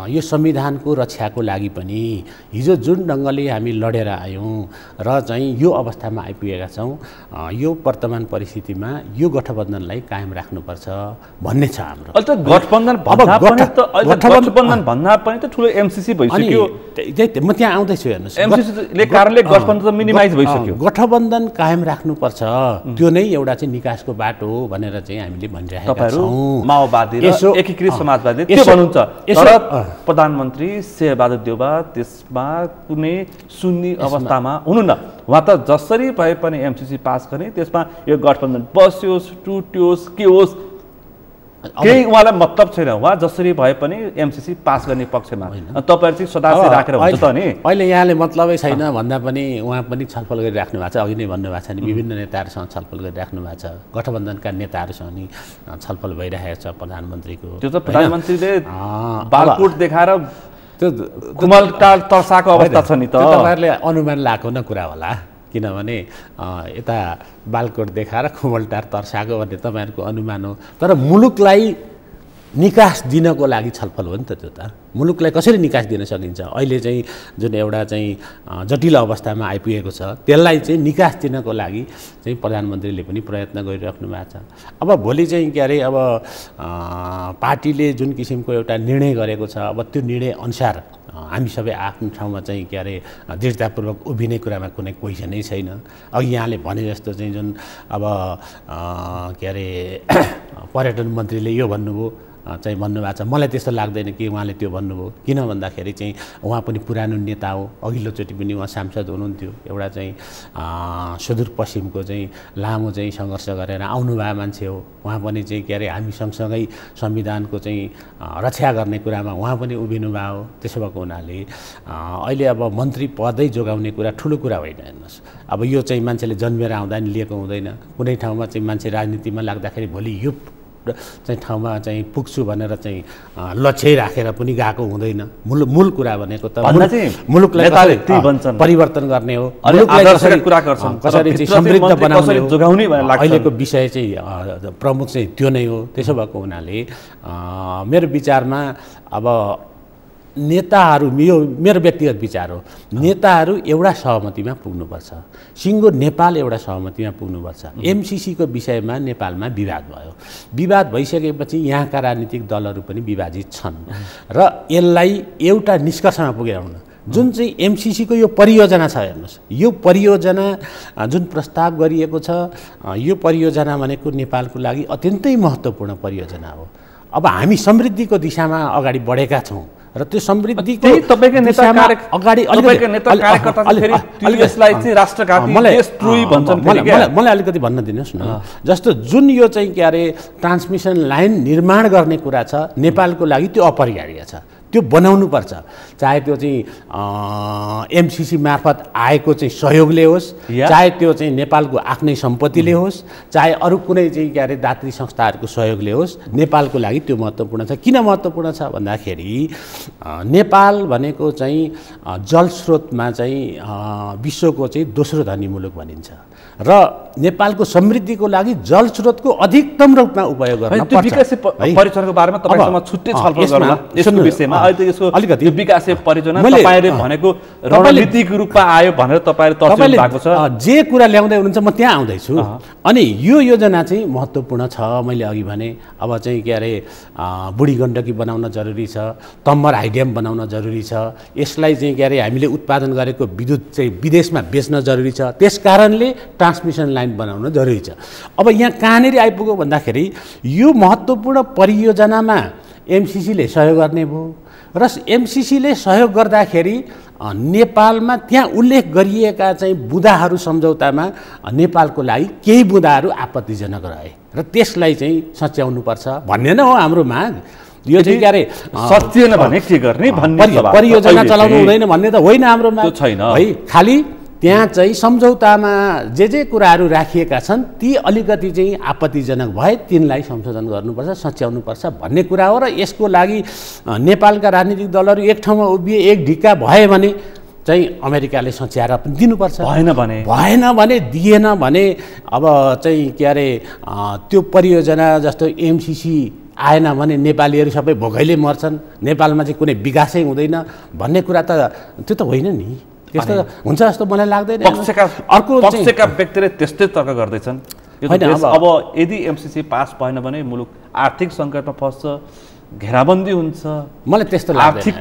यो संविधानको रक्षाको लागि पनि हिजो जुन ढङ्गले हामी लडेर आयौँ र चाहिँ यो अवस्थामा आइपुगेका छौँ, यो वर्तमान परिस्थितिमा यो गठबन्धनलाई कायम राख्नुपर्छ भन्ने छ हाम्रो। अहिले त गठबन्धन भन्दा पनि त ठुलो एमसीसी भइसक्यो। म त्यहाँ आउँदैछु, हेर्नुहोस्, एमसीसीले कारणले गठबन्धन त मिनिमाइज भइसक्यो। गठबन्धन कायम राख्नुपर्छ, त्यो नै एउटा चाहिँ निकासको बाटो हो भनेर चाहिँ हामीले भनिरहेका छौँ। माओवादी र एकीकृत समाजवादी त्यो भन्नुहुन्छ, तर प्रधानमन्त्री शेरबहादुर देउवा त्यसमा कुनै सुन्ने अवस्थामा हुनुहुन्न। उहाँ त जसरी भए पनि एमसीसी पास गर्ने, त्यसमा यो गठबन्धन बस्योस् टुट्योस् के होस् केही उहाँलाई मतलब छैन। उहाँ जसरी भए पनि एमसीसी पास गर्ने पक्षमा। तपाईँहरू चाहिँ सदास्य राखेर हुन्छ त नि। अहिले यहाँले मतलबै छैन भन्दा पनि उहाँ पनि छलफल गरिराख्नु भएको छ। अघि नै भन्नुभएको छ नि, विभिन्न नेताहरूसँग छलफल गरिराख्नु भएको छ, गठबन्धनका नेताहरूसँग नि छलफल भइरहेको छ प्रधानमन्त्रीको। त्यो त प्रधानमन्त्रीले बालकोट देखाएर त्यो कुमलटार तर्साको अवस्था छ नि त। तपाईँहरूले अनुमान लाएको न कुरा होला, किनभने यता बालकोट देखाएर खुमलटार तर्साएको भन्ने तपाईँहरूको अनुमान हो। तर मुलुकलाई निकास दिनको लागि छलफल हो नि त। त्यो त मुलुकलाई कसरी निकास दिन सकिन्छ, अहिले चाहिँ जुन एउटा चाहिँ जटिल अवस्थामा आइपुगेको छ त्यसलाई चाहिँ निकास दिनको लागि चाहिँ प्रधानमन्त्रीले पनि प्रयत्न गरिराख्नु भएको छ। अब भोलि चाहिँ के अरे, अब पार्टीले जुन किसिमको एउटा निर्णय गरेको छ, अब त्यो निर्णय अनुसार हामी सबै आफ्नो ठाउँमा चाहिँ के अरे दृढतापूर्वक उभिने कुरामा कुनै क्वेसनै छैन। अघि यहाँले भने जस्तो चाहिँ जुन अब के अरे पर्यटन मन्त्रीले यो भन्नुभयो चाहिँ भन्नुभएको छ, मलाई त्यस्तो लाग्दैन कि उहाँले त्यो भन्नुभयो। किन भन्दाखेरि चाहिँ उहाँ पनि पुरानो नेता हो, अघिल्लोचोटि पनि उहाँ सांसद हुनुहुन्थ्यो, एउटा चाहिँ सुदूरपश्चिमको चाहिँ लामो चाहिँ सङ्घर्ष गरेर आउनुभएको मान्छे हो। उहाँ पनि चाहिँ के अरे हामी सँगसँगै संविधानको चाहिँ रक्षा गर्ने कुरामा उहाँ पनि उभिनु भयो। त्यसो भएको हुनाले अहिले अब मन्त्री पदै जोगाउने कुरा ठुलो कुरा होइन। हेर्नुहोस्, अब यो चाहिँ मान्छेले जन्मेर आउँदा नि लिएको हुँदैन। कुनै ठाउँमा चाहिँ मान्छे राजनीतिमा लाग्दाखेरि भोलि यो चाहिँ ठाउँमा चाहिँ पुग्छु भनेर चाहिँ लक्ष्य राखेर पनि गएको हुँदैन। मूल कुरा भनेको त मुलुकलाई परिवर्तन गर्ने हो, कसरी चाहिँ समृद्ध बनाउने हो, अहिलेको विषय चाहिँ प्रमुख चाहिँ त्यो नै हो। त्यसो भएको हुनाले मेरो विचारमा अब नेताहरू, यो मेरो व्यक्तिगत विचार हो, नेताहरू एउटा सहमतिमा पुग्नुपर्छ। सिङ्गो नेपाल एउटा सहमतिमा पुग्नुपर्छ। एमसीसीको विषयमा नेपालमा विवाद भयो, विवाद भइसकेपछि यहाँका राजनीतिक दलहरू पनि विभाजित छन् र यसलाई एउटा निष्कर्षमा पुर्याउन जुन चाहिँ एमसीसीको यो परियोजना छ, हेर्नुहोस्, यो परियोजना जुन प्रस्ताव गरिएको छ, यो परियोजना भनेको नेपालको लागि अत्यन्तै महत्त्वपूर्ण परियोजना हो। अब हामी समृद्धिको दिशामा अगाडि बढेका छौँ र त्यो समृद्धिको मलाई अलिकति भन्न दिनुहोस् न। जस्तो जुन यो चाहिँ के अरे ट्रान्समिसन लाइन निर्माण गर्ने कुरा छ नेपालको लागि, त्यो अपरिहार्य छ, त्यो बनाउनु पर्छ। चाहे त्यो चाहिँ एमसीसी मार्फत आएको चाहिँ सहयोगले होस्, चाहे त्यो चाहिँ नेपालको आफ्नै सम्पत्तिले होस्, चाहे अरू कुनै चाहिँ के अरे दात्री संस्थाहरूको सहयोगले होस्, नेपालको लागि त्यो महत्त्वपूर्ण छ। किन महत्त्वपूर्ण छ भन्दाखेरि नेपाल भनेको चाहिँ जलस्रोतमा चाहिँ विश्वको चाहिँ दोस्रो धनी मुलुक भनिन्छ र नेपालको समृद्धिको लागि जलस्रोतको अधिकतम रूपमा उपयोग गर्न पर्छ। परियोजनाको बारेमा तपाईसँग छुट्टै छलफल गरौँला यसको विषयमा। अहिले त यसको अलिकति यो विकास परियोजना तपाईले भनेको रणनीतिक रूपमा आयो भनेर तपाईले तर्जुमा भएको छ। जे कुरा ल्याउँदै हुनुहुन्छ म त्यहाँ आउँदैछु। अनि यो योजना चाहिँ महत्त्वपूर्ण छ। मैले अघि भने अब चाहिँ के अरे बुढी गण्डकी बनाउन जरुरी छ, तम्मर हाइड्याम बनाउन जरुरी छ, यसलाई चाहिँ के अरे हामीले उत्पादन गरेको विद्युत चाहिँ विदेशमा बेच्न जरुरी छ, त्यसकारणले ट्रान्समिसन लाइन बनाउन जरुरी छ। अब यहाँ कहाँनिर आइपुग्यो भन्दाखेरि यो महत्त्वपूर्ण परियोजनामा एमसीसीले सहयोग गर्ने भयो र एमसीसीले सहयोग गर्दाखेरि नेपालमा त्यहाँ उल्लेख गरिएका चाहिँ बुँदाहरू सम्झौतामा नेपालको लागि केही बुँदाहरू आपत्तिजनक रहे र त्यसलाई चाहिँ सच्याउनुपर्छ भन्ने नै हो हाम्रो माग। यो चाहिँ के अरे सच्याएन भने के गर्ने भन्ने परियोजना चलाउनु हुँदैन भन्ने त होइन हाम्रो माग छैन है। खालि त्यहाँ चाहिँ सम्झौतामा जे कुराहरू राखिएका छन् ती अलिकति चाहिँ आपत्तिजनक भए तिनलाई संशोधन गर्नुपर्छ, सच्याउनुपर्छ भन्ने कुरा हो। र यसको लागि नेपालका राजनीतिक दलहरू एक ठाउँमा उभिए, एक ढिक्का भए भने चाहिँ अमेरिकाले सच्याएर पनि दिनुपर्छ। भएन भने दिएन भने अब चाहिँ के अरे त्यो परियोजना जस्तो एमसीसी आएन भने नेपालीहरू सबै भोकैले मर्छन्, नेपालमा चाहिँ कुनै विकासै हुँदैन भन्ने कुरा त त्यो त होइन नि। त्यस्तो हुन्छ जस्तो मलाई लाग्दैन। पक्षका व्यक्तिले त्यस्तै तर्क गर्दैछन्। अब यदि एमसिसी पास भएन भने मुलुक आर्थिक सङ्कटमा फस्छ, घेराबन्दी हुन्छ, मलाई त्यस्तो लाग्दैन। आर्थिक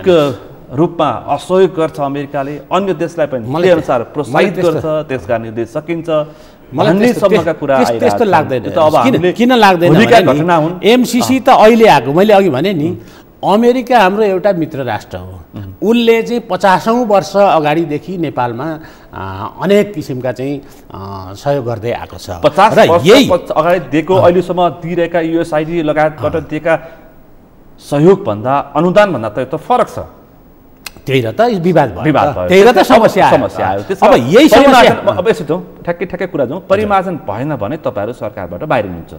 रूपमा असहयोग गर्छ अमेरिकाले, अन्य देशलाई पनि त्यही अनुसार प्रोत्साहित गर्छ, त्यसका निर्देश सकिन्छ भन्ने सम्मका कुरा आइरहेको छ। त्यस्तो लाग्दैन। किन लाग्दैन? घटना हुन्। एमसिसी त अहिले आएको, मैले अघि भने नि अमेरिका हाम्रो एउटा मित्र राष्ट्र हो। उसले चाहिँ 50औं वर्ष अगाडिदेखि नेपालमा अनेक किसिमका चाहिँ सहयोग गर्दै आएको छ। 50 वर्ष अगाडि दिएको अहिलेसम्म दिइरहेका युएसआइडी लगायतबाट दिएका सहयोगभन्दा अनुदानभन्दा त यो त फरक छ। त्यही र त विवाद भयो, त्यही र त समस्या आयो। अब यही समस्या अब यसो जाउँ, ठ्याक्कै कुरा जाउँ, परिमार्जन भएन भने तपाईँहरू सरकारबाट बाहिरिनुहुन्छ।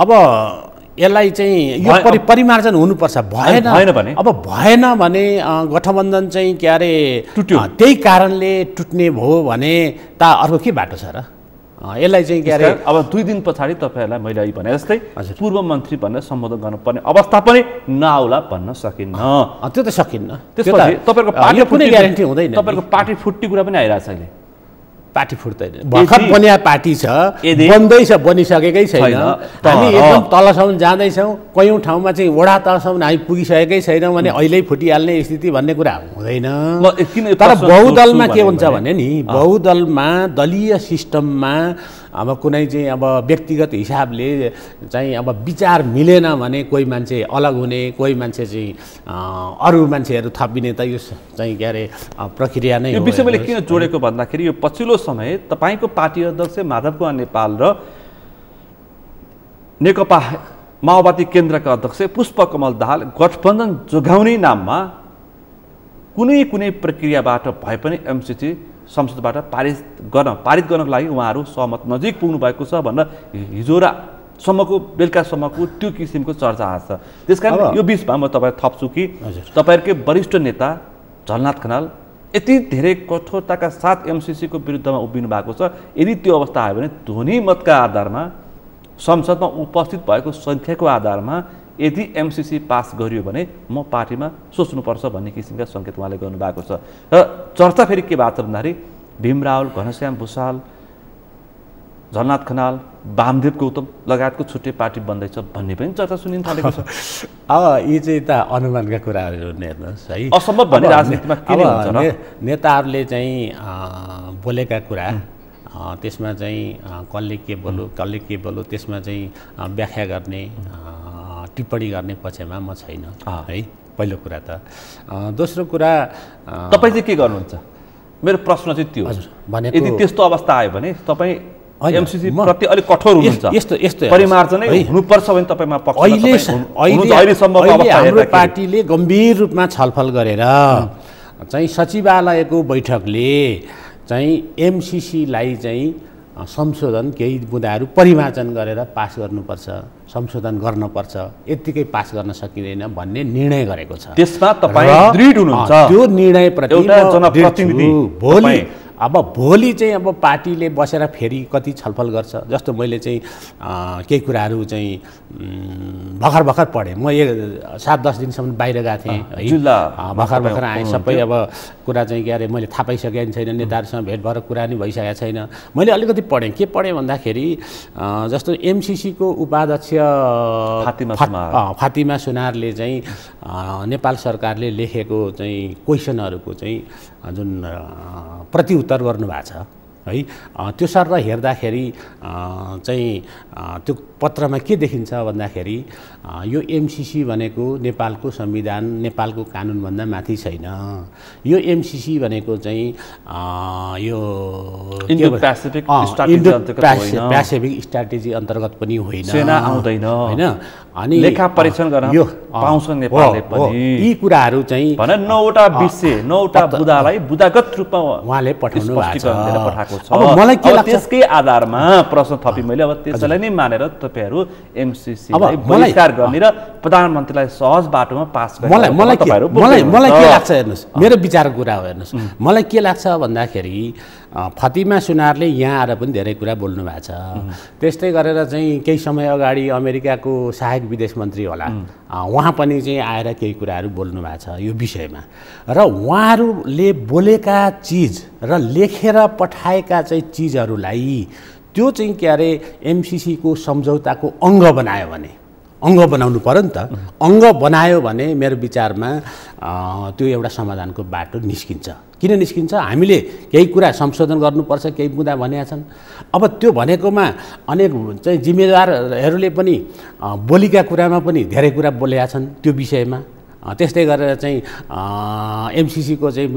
अब यसलाई चाहिँ यो परिमार्जन हुनुपर्छ। भएन भने अब भएन भने गठबन्धन चाहिँ के अरे टुट्यो, त्यही कारणले टुट्ने भयो भने त अर्को के बाटो छ र? यसलाई चाहिँ के अरे अब 2 दिन पछाडि तपाईँहरूलाई मैले अहिले भने जस्तै पूर्व मन्त्री भनेर सम्बोधन गर्नुपर्ने अवस्था पनि नआउला भन्न सकिन्न। त्यो त सकिन्न। त्यसपछि तपाईँको पार्टी कुनै ग्यारेन्टी हुँदैन। तपाईँको पार्टी फुट्ने कुरा पनि आइरहेछ अहिले। पार्टी फुट्दैन, भर्खर बनिया पार्टी छ, बन्दैछ, बनिसकेकै छैन। हामी एकदम तलसम्म जाँदैछौँ, कयौँ ठाउँमा चाहिँ वडा तहसम्म हामी पुगिसकेकै छैनौँ भने अहिले फुटिहाल्ने स्थिति भन्ने कुरा हुँदैन। तर बहुदलमा के हुन्छ भने नि, बहुदलमा दलीय सिस्टममा अब कुनै चाहिँ अब व्यक्तिगत हिसाबले चाहिँ अब विचार मिलेन भने कोही मान्छे अलग हुने, कोही मान्छे चाहिँ अरू मान्छेहरू थपिने त यो चाहिँ के अरे प्रक्रिया नै हो। यो विषय मैले किन जोडेको भन्दाखेरि यो पछिल्लो समय तपाईँको पार्टी अध्यक्ष माधव कुमार नेपाल र नेकपा माओवादी केन्द्रका अध्यक्ष पुष्पकमल दाहाल गठबन्धन जोगाउने नाममा कुनै प्रक्रियाबाट भए पनि एमसिसी संसदबाट पारित गर्नको लागि उहाँहरू सहमत नजिक पुग्नु भएको छ भनेर हिजो र सम्मको बेलुकासम्मको त्यो किसिमको चर्चा आएको छ। त्यसकारण यो बिचमा म तपाईँलाई थप्छु कि तपाईँहरूकै वरिष्ठ नेता झलनाथ खनाल यति धेरै कठोरताका साथ एमसिसीको विरुद्धमा उभिनु भएको छ। यदि त्यो अवस्था आयो भने ध्वनि मतका आधारमा, संसदमा उपस्थित भएको सङ्ख्याको आधारमा यदि एमसिसी पास गरियो भने म पार्टीमा सोच्नुपर्छ भन्ने किसिमका सङ्केत उहाँले गर्नुभएको छ। र चर्चा फेरि के भएको छ भन्दाखेरि भीम रावल, घनश्याम भुषाल, झलनाथ खनाल, वामदेव गौतम लगायतको छुट्टै पार्टी बन्दैछ भन्ने पनि चर्चा सुनिन थालेको छ। अब यी चाहिँ त अनुमानका कुराहरू हेर्नुहोस् है। असम्भव भन्ने राजनीतिमा के हुन्छ र? नेताहरूले चाहिँ बोलेका कुरा त्यसमा चाहिँ कसले के बोल्यो त्यसमा चाहिँ व्याख्या गर्ने, टिप्पणी गर्ने पक्षमा म छैन है, पहिलो कुरा त। दोस्रो कुरा तपाईँ चाहिँ के गर्नुहुन्छ? मेरो प्रश्न चाहिँ त्यो हो, यदि त्यस्तो अवस्था आयो भने तपाईँ एमसिसी प्रति अलिक कठोर हुनुहुन्छ, यस्तो परिमार्जनै हुनुपर्छ भने तपाईँमा पक्ष हाम्रो पार्टीले गम्भीर रूपमा छलफल गरेर चाहिँ सचिवालयको बैठकले चाहिँ एमसिसीलाई चाहिँ संशोधन केही बुँदाहरू परिमार्जन गरेर पास गर्नुपर्छ, संशोधन गर्नुपर्छ, यत्तिकै पास गर्न सकिँदैन भन्ने निर्णय गरेको छ। त्यसमा तपाईँ दृढ हुनुहुन्छ? त्यो निर्णयप्रति एउटा जनप्रतिनिधि भोलि चाहिँ अब पार्टीले बसेर फेरि कति छलफल गर्छ। जस्तो मैले चाहिँ केही कुराहरू चाहिँ भर्खर पढेँ, म 7-10 दिनसम्म बाहिर गएको थिएँ है, भर्खर आएँ। सबै अब कुरा चाहिँ के अरे मैले थाहा पाइसकेको छैन, नेताहरूसँग भेट भएर कुरा नि भइसकेको छैन। मैले अलिकति पढेँ, के पढेँ भन्दाखेरि जस्तो एमसिसीको उपाध्यक्ष फातिमा सुनारले चाहिँ नेपाल सरकारले लेखेको चाहिँ क्वेसनहरूको चाहिँ जुन प्रतिउत्तर गर्नुभएको छ है, त्यो सर हेर्दाखेरि चाहिँ त्यो पत्रमा के देखिन्छ भन्दाखेरि यो एमसिसी भनेको नेपालको संविधान, नेपालको कानुनभन्दा माथि छैन। यो एमसिसी भनेको चाहिँ यो इन्डो पेसिफिक स्ट्राटेजी अन्तर्गत पनि होइन, सेना आउँदैन होइन। अनि लेखा परीक्षण गर्न पाउँछ नेपालले पनि। यी कुराहरू चाहिँ 9वटा विषय 9वटा बुदालाई बुदागत रूपमा उहाँले पठाउनु भएको छ। अब मलाई के लाग्छ, त्यसकै आधारमा प्रश्न थपी मैले, अब त्यसलाई नै मानेर तपाईँहरू एमसिसीलाई बहिष्कार गर्ने र प्रधानमन्त्रीलाई सहज बाटोमा पास गर्ने। मलाई के लाग्छ हेर्नुहोस्, मेरो विचारको कुरा हो हेर्नुहोस्। मलाई के लाग्छ भन्दाखेरि फतिमा सुनारले यहाँ आएर पनि धेरै कुरा बोल्नु भएको छ। त्यस्तै गरेर चाहिँ केही समय अगाडि अमेरिकाको सहायक विदेश मन्त्री होला, उहाँ पनि चाहिँ आएर केही कुराहरू बोल्नु भएको छ यो विषयमा। र उहाँहरूले बोलेका चिज र लेखेर पठाएका चाहिँ चिजहरूलाई त्यो चाहिँ के अरे एमसिसीको सम्झौताको अङ्ग बनायो भने, अङ्ग बनाउनु पर्यो नि त, अङ्ग बनायो भने मेरो विचारमा त्यो एउटा समाधानको बाटो निस्किन्छ। किन निस्किन्छ? हामीले केही कुरा संशोधन गर्नुपर्छ, केही मुद्दा भनेका छन्। अब त्यो भनेकोमा अनेक चाहिँ जिम्मेदारहरूले पनि बोलीका कुरामा पनि धेरै कुरा बोलेका छन् त्यो विषयमा। त्यस्तै गरेर चाहिँ एमसिसीको चाहिँ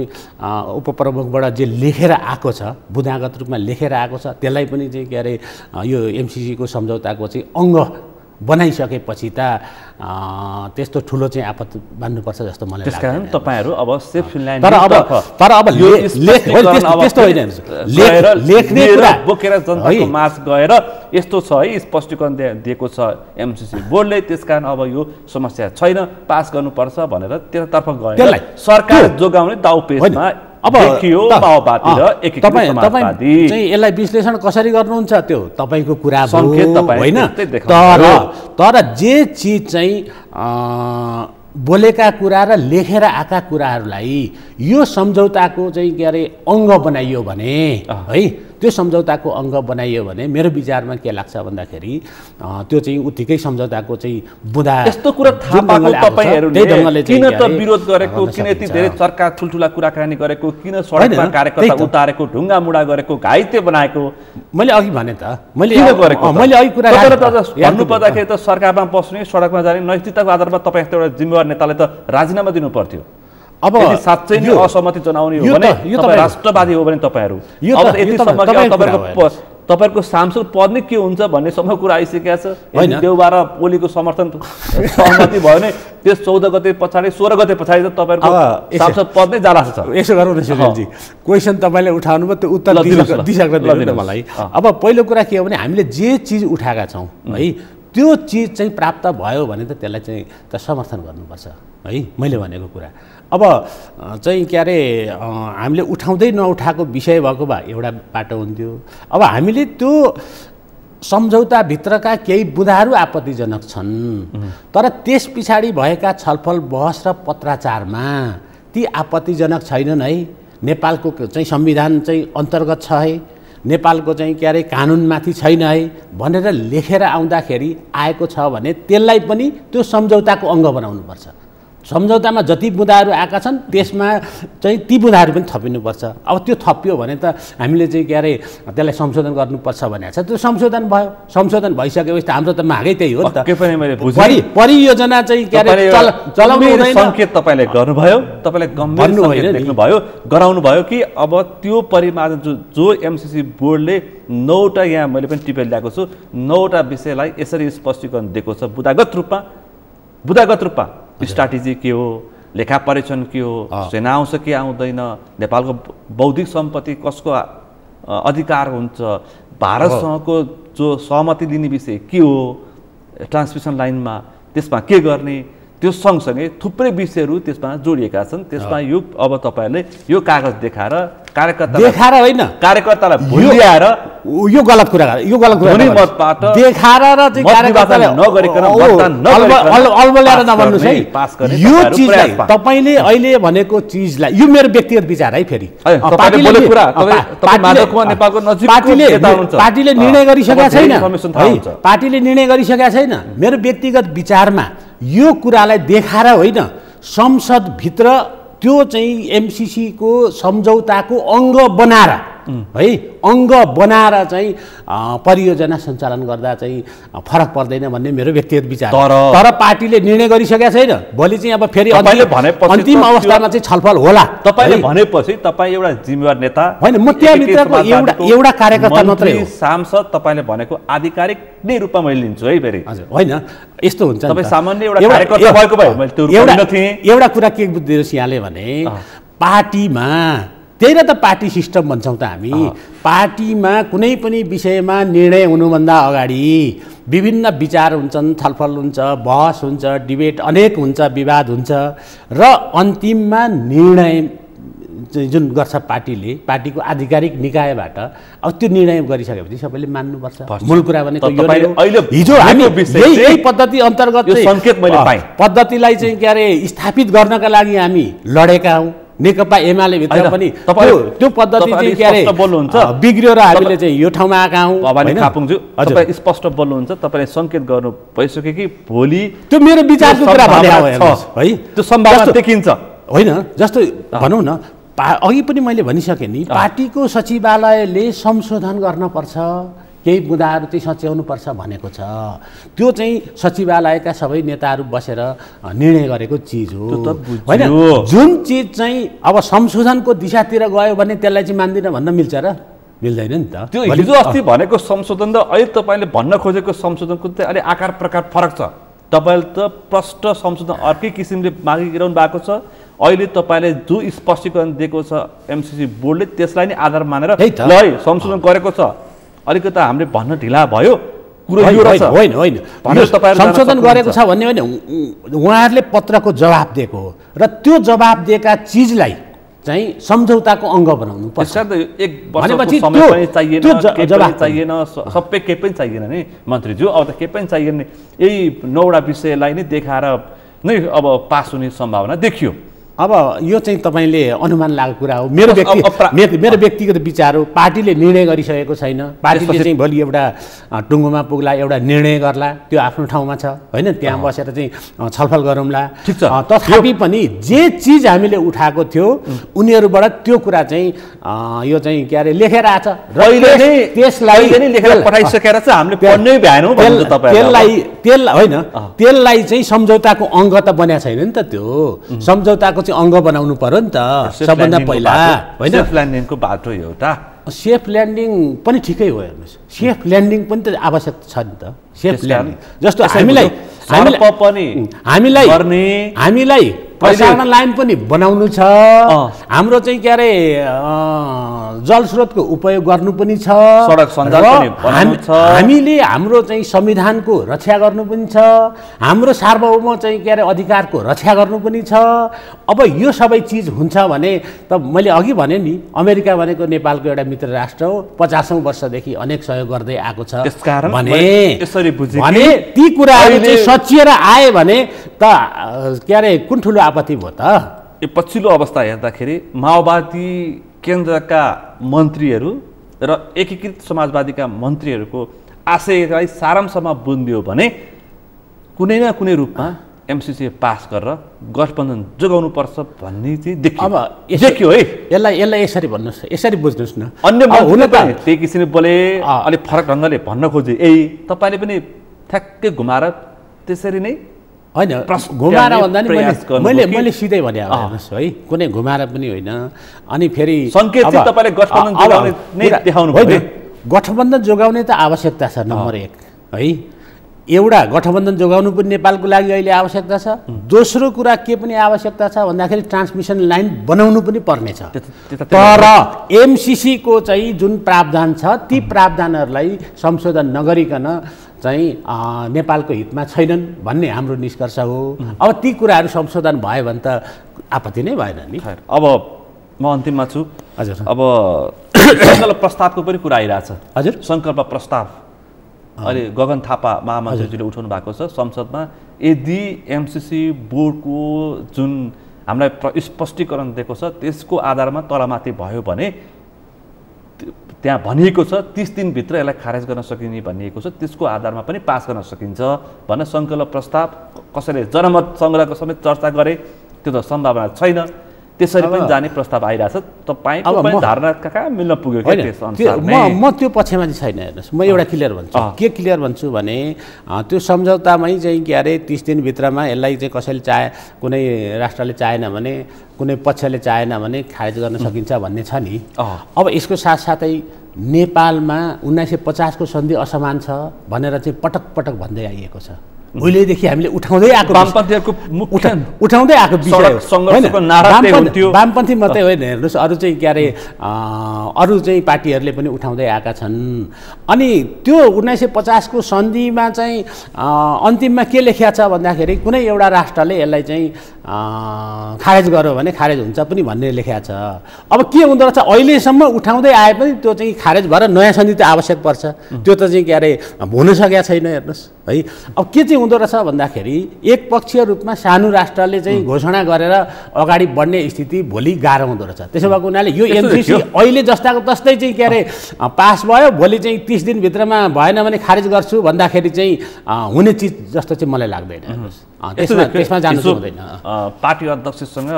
उपप्रमुखबाट जे लेखेर आएको छ, बुँदागत रूपमा लेखेर आएको छ, त्यसलाई पनि चाहिँ के अरे यो एमसिसीको सम्झौताको चाहिँ अङ्ग बनाइसकेपछि त त्यस्तो ठुलो चाहिँ आपत्ति मान्नुपर्छ जस्तो मलाई लाग्छ। त्यसकारण तपाईहरु अब सेफ फिनल्यान्ड तर अब त्यस्तो होइन, लेख्ने कुरा बोकेर जनताको मास गएर यस्तो छ है स्पष्टीकरण दिएको छ एमसिसी बोर्डले, त्यसकारण अब यो समस्या छैन, पास गर्नुपर्छ भनेर त्यसतर्फ गएर सरकार जोगाउने दाउपेचमा अब देखियो माओवादी र एकीकृत समाजवादी। चाहिँ यसलाई विश्लेषण कसरी गर्नुहुन्छ त्यो तपाईको कुरा हो होइन, तर जे चिज चाहिँ बोलेका कुरा र लेखेर आएका कुराहरूलाई यो सम्झौताको चाहिँ के अरे अङ्ग बनाइयो भने है, त्यो सम्झौताको अङ्ग बनाइयो भने मेरो विचारमा के लाग्छ भन्दाखेरि त्यो चाहिँ उत्तिकै सम्झौताको चाहिँ बुँदा यस्तो कुरा थाहा पाएको तपाईहरुले किन त विरोध गरेको, किन यति धेरै चर्का ठुलठुला कुराकानी गरेको, किन सडकमा कार्यकर्ता उतारेको, ढुङ्गा मुडा गरेको, घाइते बनाएको? मैले अघि भने त मैले अघि कुरा भन्नु पर्दाखेरि त सरकारमा बस्ने, सडकमा जाने, नैतिकताको आधारमा तपाईँ एउटा जिम्मेवार नेताले त राजीनामा दिनु पर्थ्यो। अब साँच्चै नै असहमति जनाउने हो भने, तपाईँ राष्ट्रवादी हो भने तपाईँहरू अब यति समग्र तपाईहरुको सांसद पद नै के हुन्छ भन्ने सम्म कुरा आइसकेको छ। देउबा र ओलीको समर्थन सहमति भयो भने त्यस 14 गते पछाडि 16 गते पछाडि त तपाईहरुको सांसद पद नै जाला छ। यसो गरौँ न सुशीलजी, क्वेशन तपाईले उठाउनु भयो, त्यो उत्तर दिइसक्नु मलाई। अब पहिलो कुरा के हो भने हामीले जे चिज उठाएका छौँ है, त्यो चिज चाहिँ प्राप्त भयो भने त त्यसलाई चाहिँ त समर्थन गर्नुपर्छ है, मैले भनेको कुरा। अब चाहिँ के अरे हामीले उठाउँदै नउठाएको विषय भएको भए एउटा बाटो हुन्थ्यो। अब हामीले त्यो सम्झौताभित्रका केही बुँदाहरू आपत्तिजनक छन्, तर त्यस पछाडि भएका छलफल बहस र पत्राचारमा ती आपत्तिजनक छैनन् है। नेपालको चाहिँ संविधान चाहिँ अन्तर्गत छ है, नेपालको चाहिँ के अरे कानुनमाथि छैन है भनेर लेखेर आउँदाखेरि आएको छ भने त्यसलाई पनि त्यो सम्झौताको अङ्ग बनाउनुपर्छ। सम्झौतामा जति बुँदाहरू आएका छन् त्यसमा चाहिँ ती बुँदाहरू पनि थपिनुपर्छ। अब त्यो थपियो भने त हामीले चाहिँ के अरे त्यसलाई संशोधन गर्नुपर्छ भनेको छ, त्यो संशोधन भयो। संशोधन भइसकेपछि त हाम्रो त मागै त्यही हो नि त। परियोजना चाहिँ के अरे चलाउनु हुँदैन। संकेत तपाईले गर्नुभयो, तपाईले गम्भीर संकेत देख्नुभयो, गराउनु भयो कि अब त्यो परिमार्जन जो एमसिसी बोर्डले 9वटा, यहाँ मैले पनि टिपेर ल्याएको छु, 9वटा विषयलाई यसरी स्पष्टीकरण दिएको छ बुँदागत रूपमा। स्ट्राटेजी के हो, लेखा परीक्षण के हो, सेना आउँछ के आउँदैन, नेपालको बौद्धिक सम्पत्ति कसको अधिकार हुन्छ, भारतसँगको जो सहमति लिने विषय के हो, ट्रान्समिसन लाइनमा त्यसमा के गर्ने, त्यो सँगसँगै थुप्रै विषयहरू त्यसमा जोडिएका छन्। त्यसमा यो अब तपाईहरुले यो कागज देखाएर कार्यकर्तालाई भुल्याएर यो गलत कुरा मतबाट देखाएर र चाहिँ कार्यकर्ताले नगरिकन मतदान अल्बल्याएर नभन्नुस् है। यो चिजलाई तपाईले अहिले भनेको चिजलाई, यो मेरो व्यक्तिगत विचार है, फेरि पार्टीले निर्णय गरिसकेका छैन, पार्टीले निर्णय गरिसकेका छैन। मेरो व्यक्तिगत विचारमा यो कुरालाई देखाएर होइन, संसदभित्र त्यो चाहिँ एमसिसीको सम्झौताको अङ्ग बनाएर है, अङ्ग बनाएर चाहिँ परियोजना सञ्चालन गर्दा चाहिँ फरक पर्दैन भन्ने मेरो व्यक्तिगत विचार। तर पार्टीले निर्णय गरिसकेका छैन। भोलि चाहिँ अब फेरि अन्तिम अवस्थामा चाहिँ छलफल होला। तपाईले भनेपछि तपाईँ एउटा जिम्मेवार नेता होइन, म त्यहाँभित्रको एउटा कार्यकर्ता मात्रै हो। सांसद तपाईले भनेको आधिकारिक नै रूपमा मैले लिन्छु है। फेरि होइन, यस्तो हुन्छ तपाईँ सामान्य एउटा कार्यकर्ता भएको भए मैले त्यो रूपमा थिएँ। एउटा कुरा के बुझ्दिनुहोस् यहाँले भने पार्टीमा, त्यही र त पार्टी सिस्टम भन्छौँ त हामी, पार्टीमा कुनै पनि विषयमा निर्णय हुनुभन्दा अगाडि विभिन्न विचार हुन्छन्, छलफल हुन्छ, बहस हुन्छ, डिबेट अनेक हुन्छ, विवाद हुन्छ र अन्तिममा निर्णय जुन गर्छ पार्टीको आधिकारिक निकायबाट अब त्यो निर्णय गरिसकेपछि सबैले मान्नुपर्छ। मूल कुरा भनेको यो हिजो हामी यही पद्धति अन्तर्गत संकेत मैले पाएँ, पद्धतिलाई चाहिँ के अरे स्थापित गर्नका लागि हामी लडेका हौँ। नेकपा एमाले भित्र पनि त्यो पद्धति चाहिँ के अरे बिग्रियो र हामीले चाहिँ यो ठाउँमा आएका हौँ। भवानी खापुङज्यू तपाईँ स्पष्ट बोल्नुहुन्छ, तपाईँले संकेत गर्नु भइसक्यो कि भोलि त्यो मेरो विचारको कुरा भने है, त्यो सम्भावना देखिन्छ होइन। जस्तो भनौँ न, अघि पनि मैले भनिसकेँ नि, पार्टीको सचिवालयले संशोधन गर्नुपर्छ, केही मुद्दाहरू चाहिँ सच्याउनुपर्छ भनेको छ। त्यो चाहिँ सचिवालयका सबै नेताहरू बसेर निर्णय गरेको चिज हो होइन। जुन चिज चाहिँ अब संशोधनको दिशातिर गयो भने त्यसलाई चाहिँ मान्दिनँ भन्न मिल्छ र? मिल्दैन नि त। त्यो हिजो अस्ति भनेको संशोधन र अहिले तपाईँले भन्न खोजेको संशोधनको चाहिँ अलि आकार प्रकार फरक छ। तपाईँले त प्रष्ट संशोधन अर्कै किसिमले मागिरहनु भएको छ। अहिले तपाईँले जो स्पष्टीकरण दिएको छ एमसिसी बोर्डले त्यसलाई नै आधार मानेर ल है संशोधन गरेको छ, अलिकति हामीले भन्न ढिला भयो कुरो यो रहेछ। होइन होइन, संशोधन गरेको छ भन्ने होइन, उहाँहरूले पत्रको जवाब दिएको हो र त्यो जवाब दिएका चिजलाई चाहिँ सम्झौताको अङ्ग बनाउनु पर्छ। एक वर्षको समय पनि चाहिएन, सबै केही पनि चाहिएन नि मन्त्रीज्यू, अब त केही पनि चाहिएन नि। यही 9वटा विषयलाई नै देखाएर नै अब पास हुने सम्भावना देखियो। अब यो चाहिँ तपाईँले अनुमान लागेको कुरा हो। मेरो व्यक्तिगत विचार हो। पार्टीले निर्णय गरिसकेको छैन। पार्टीले चाहिँ भोलि एउटा टुङ्गोमा पुग्ला, एउटा निर्णय गर्ला, त्यो आफ्नो ठाउँमा छ होइन। त्यहाँ बसेर चाहिँ छलफल गरौँला। तथापि पनि जे चिज हामीले उठाएको थियो उनीहरूबाट त्यो कुरा चाहिँ यो चाहिँ के अरे लेखेर आछ र त्यसलाई लेखेर पठाइसकेर चाहिँ हामीले पढ्नै भएनौँ भन्नु तपाईँ। त्यसलाई चाहिँ सम्झौताको अङ्ग त बनाएको छैन नि त। त्यो सम्झौताको अङ्ग बनाउनु पर्यो नि त सबभन्दा पहिला होइन। सेफ ल्यान्डिङको बाटो एउटा सेफ ल्यान्डिङ पनि ठिकै हो। हेर्नुहोस्, सेफ ल्यान्डिङ पनि त आवश्यक छ नि त। सेफ ल्यान्डिङ जस्तो हामीलाई प्रसारण लाइन पनि बनाउनु छ, हाम्रो चाहिँ के अरे जलस्रोतको उपयोग गर्नु पनि छ, सडक सञ्जाल पनि बनाउनु छ, हामीले हाम्रो चाहिँ संविधानको रक्षा गर्नु पनि छ, हाम्रो सार्वभौम चाहिँ के अरे अधिकारको रक्षा गर्नु पनि छ। अब यो सबै चिज हुन्छ भने त मैले अघि भने नि, अमेरिका भनेको नेपालको एउटा मित्र राष्ट्र हो, 50औं वर्षदेखि अनेक सहयोग गर्दै आएको छ भने ती कुराहरू चाहिँ सचिएर आए भने त के अरे कुन ठुलो आपत्ति भयो त। यो पछिल्लो अवस्था हेर्दाखेरि माओवादी केन्द्रका मन्त्रीहरू र एकीकृत समाजवादीका मन्त्रीहरूको आशयलाई सारांशमा बुझ्दियो भने कुनै न कुनै रूपमा एमसिसी पास गरेर गठबन्धन जोगाउनुपर्छ भन्ने चाहिँ देखियो है। यसलाई यसरी भन्नुहोस्, यसरी बुझ्नुहोस् न। अन्य हुन त त्यही किसिमले बोले, अलिक फरक ढङ्गले भन्न खोजे, तपाईँले पनि ठ्याक्कै घुमाएर त्यसरी नै होइन घुमाएर भन्दा नि मैले सिधै भने हेर्नुहोस् है, कुनै घुमाएर पनि होइन। अनि फेरि सङ्केत चाहिँ तपाईँले गठबन्धन जोगाउने नै देखाउनु होइन। गठबन्धन जोगाउने त आवश्यकता छ नम्बर 1 है। एउटा गठबन्धन जोगाउनु पनि नेपालको लागि अहिले आवश्यकता छ। दोस्रो कुरा के पनि आवश्यकता छ भन्दाखेरि ट्रान्समिसन लाइन बनाउनु पनि पर्ने छ। तर एमसिसीको चाहिँ जुन प्रावधान छ ती प्रावधानहरूलाई संशोधन नगरिकन चाहिँ नेपालको हितमा छैनन् भन्ने हाम्रो निष्कर्ष हो। अब ती कुराहरू संशोधन भयो भने त आपत्ति नै भएन नि। अब म अन्तिममा छु। हजुर, अब सङ्कल्प प्रस्तावको पनि कुरा आइरहेछ। हजुर, सङ्कल्प प्रस्ताव अहिले गगन थापा महामन्त्रीजीले उठाउनु भएको छ संसदमा। यदि एमसिसी बोर्डको जुन हामीलाई स्पष्टीकरण दिएको छ त्यसको आधारमा तलमाथि भयो भने त्यहाँ भनिएको छ 30 दिनभित्र यसलाई खारेज गर्न सकिने भनिएको छ, त्यसको आधारमा पनि पास गर्न सकिन्छ भनेर सङ्कल्प प्रस्ताव कसैले जनमत सङ्ग्रहको समेत चर्चा गरे। त्यो त सम्भावना छैन, त्यसरी पनि जाने प्रस्ताव आइरहेछ। तपाईँको पनि धारणा कहाँ मिल्न पुग्यो क्या त्यस अनुसार? म त्यो पक्षमा चाहिँ छैन। हेर्नुहोस्, म एउटा क्लियर भन्छु। के क्लियर भन्छु भने त्यो सम्झौतामै चाहिँ के अरे 30 दिनभित्रमा यसलाई चाहिँ कसैले कुनै राष्ट्रले चाहेन भने, कुनै पक्षले चाहेन भने खारेज गर्न सकिन्छ भन्ने छ नि। अब यसको साथसाथै नेपालमा 1950 को सन्धि असमान छ भनेर चाहिँ पटक पटक भन्दै आइएको छ उहिलेदेखि हामीले उठाउँदै आएको वामपन्थीहरूको मुख्य उठाउँदै आएको विषय सङ्घर्षको नारा त्यही हुन्थ्यो। वामपन्थी मात्रै होइन, हेर्नुहोस् अरू चाहिँ के अरे अरू चाहिँ पार्टीहरूले पनि उठाउँदै आएका छन्। अनि त्यो 1950 को सन्धिमा चाहिँ अन्तिममा के लेखिया छ भन्दाखेरि कुनै एउटा राष्ट्रले यसलाई चाहिँ खारेज गर्यो भने खारेज हुन्छ पनि भन्ने लेखिया छ। अब के हुँदो रहेछ, अहिलेसम्म उठाउँदै आए पनि त्यो चाहिँ खारेज भएर नयाँ सन्धि त आवश्यक पर्छ, त्यो त चाहिँ के अरे हुन सकेका छैन। हेर्नुहोस् है, अब के चाहिँ हुँदो रहेछ भन्दाखेरि एकपक्षीय रूपमा सानो राष्ट्रले चाहिँ घोषणा गरेर अगाडि बढ्ने स्थिति भोलि गाह्रो हुँदो रहेछ। त्यसो भएको हुनाले यो एमसिसी अहिले जस्ताको तस्तै चाहिँ के अरे पास भयो, भोलि चाहिँ 30 दिनभित्रमा भएन भने खारेज गर्छु भन्दाखेरि चाहिँ हुने चिज जस्तो चाहिँ मलाई लाग्दैन। त्यसमा जानु हुँदैन। पार्टी अध्यक्षसँग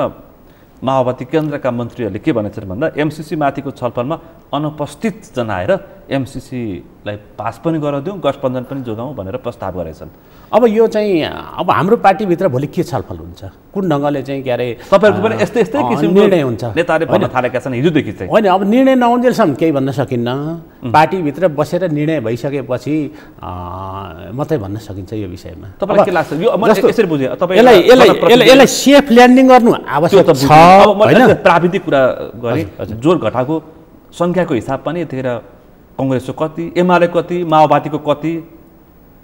माओवादी केन्द्रका मन्त्रीहरूले के भनेको छन् भन्दा एमसिसी माथिको छलफलमा अनुपस्थित जनाएर एमसिसीलाई पास पनि गराउँदिउँ, गठबन्धन पनि जोगाउँ भनेर प्रस्ताव गरेछन्। अब यो चाहिँ अब हाम्रो पार्टीभित्र भोलि के छलफल हुन्छ, कुन ढङ्गले चाहिँ के अरे तपाईँहरूको पनि यस्तै यस्तै किसिमको निर्णय हुन्छ नेताले भन्न थालेका छन् हिजोदेखि चाहिँ। होइन, अब निर्णय नहुन्जेलसम्म केही भन्न सकिन्न। पार्टीभित्र बसेर निर्णय भइसकेपछि मात्रै भन्न सकिन्छ यो विषयमा। तपाईँलाई के लाग्छ? यो मैले यसरी बुझेँ, यसलाई सेफ ल्यान्डिङ गर्नु आवश्यक छ। मैले प्राविधिक कुरा गरेँ, जोर घटाको सङ्ख्याको हिसाब पनि यतिखेर कङ्ग्रेसको कति, एमालेको कति, माओवादीको कति,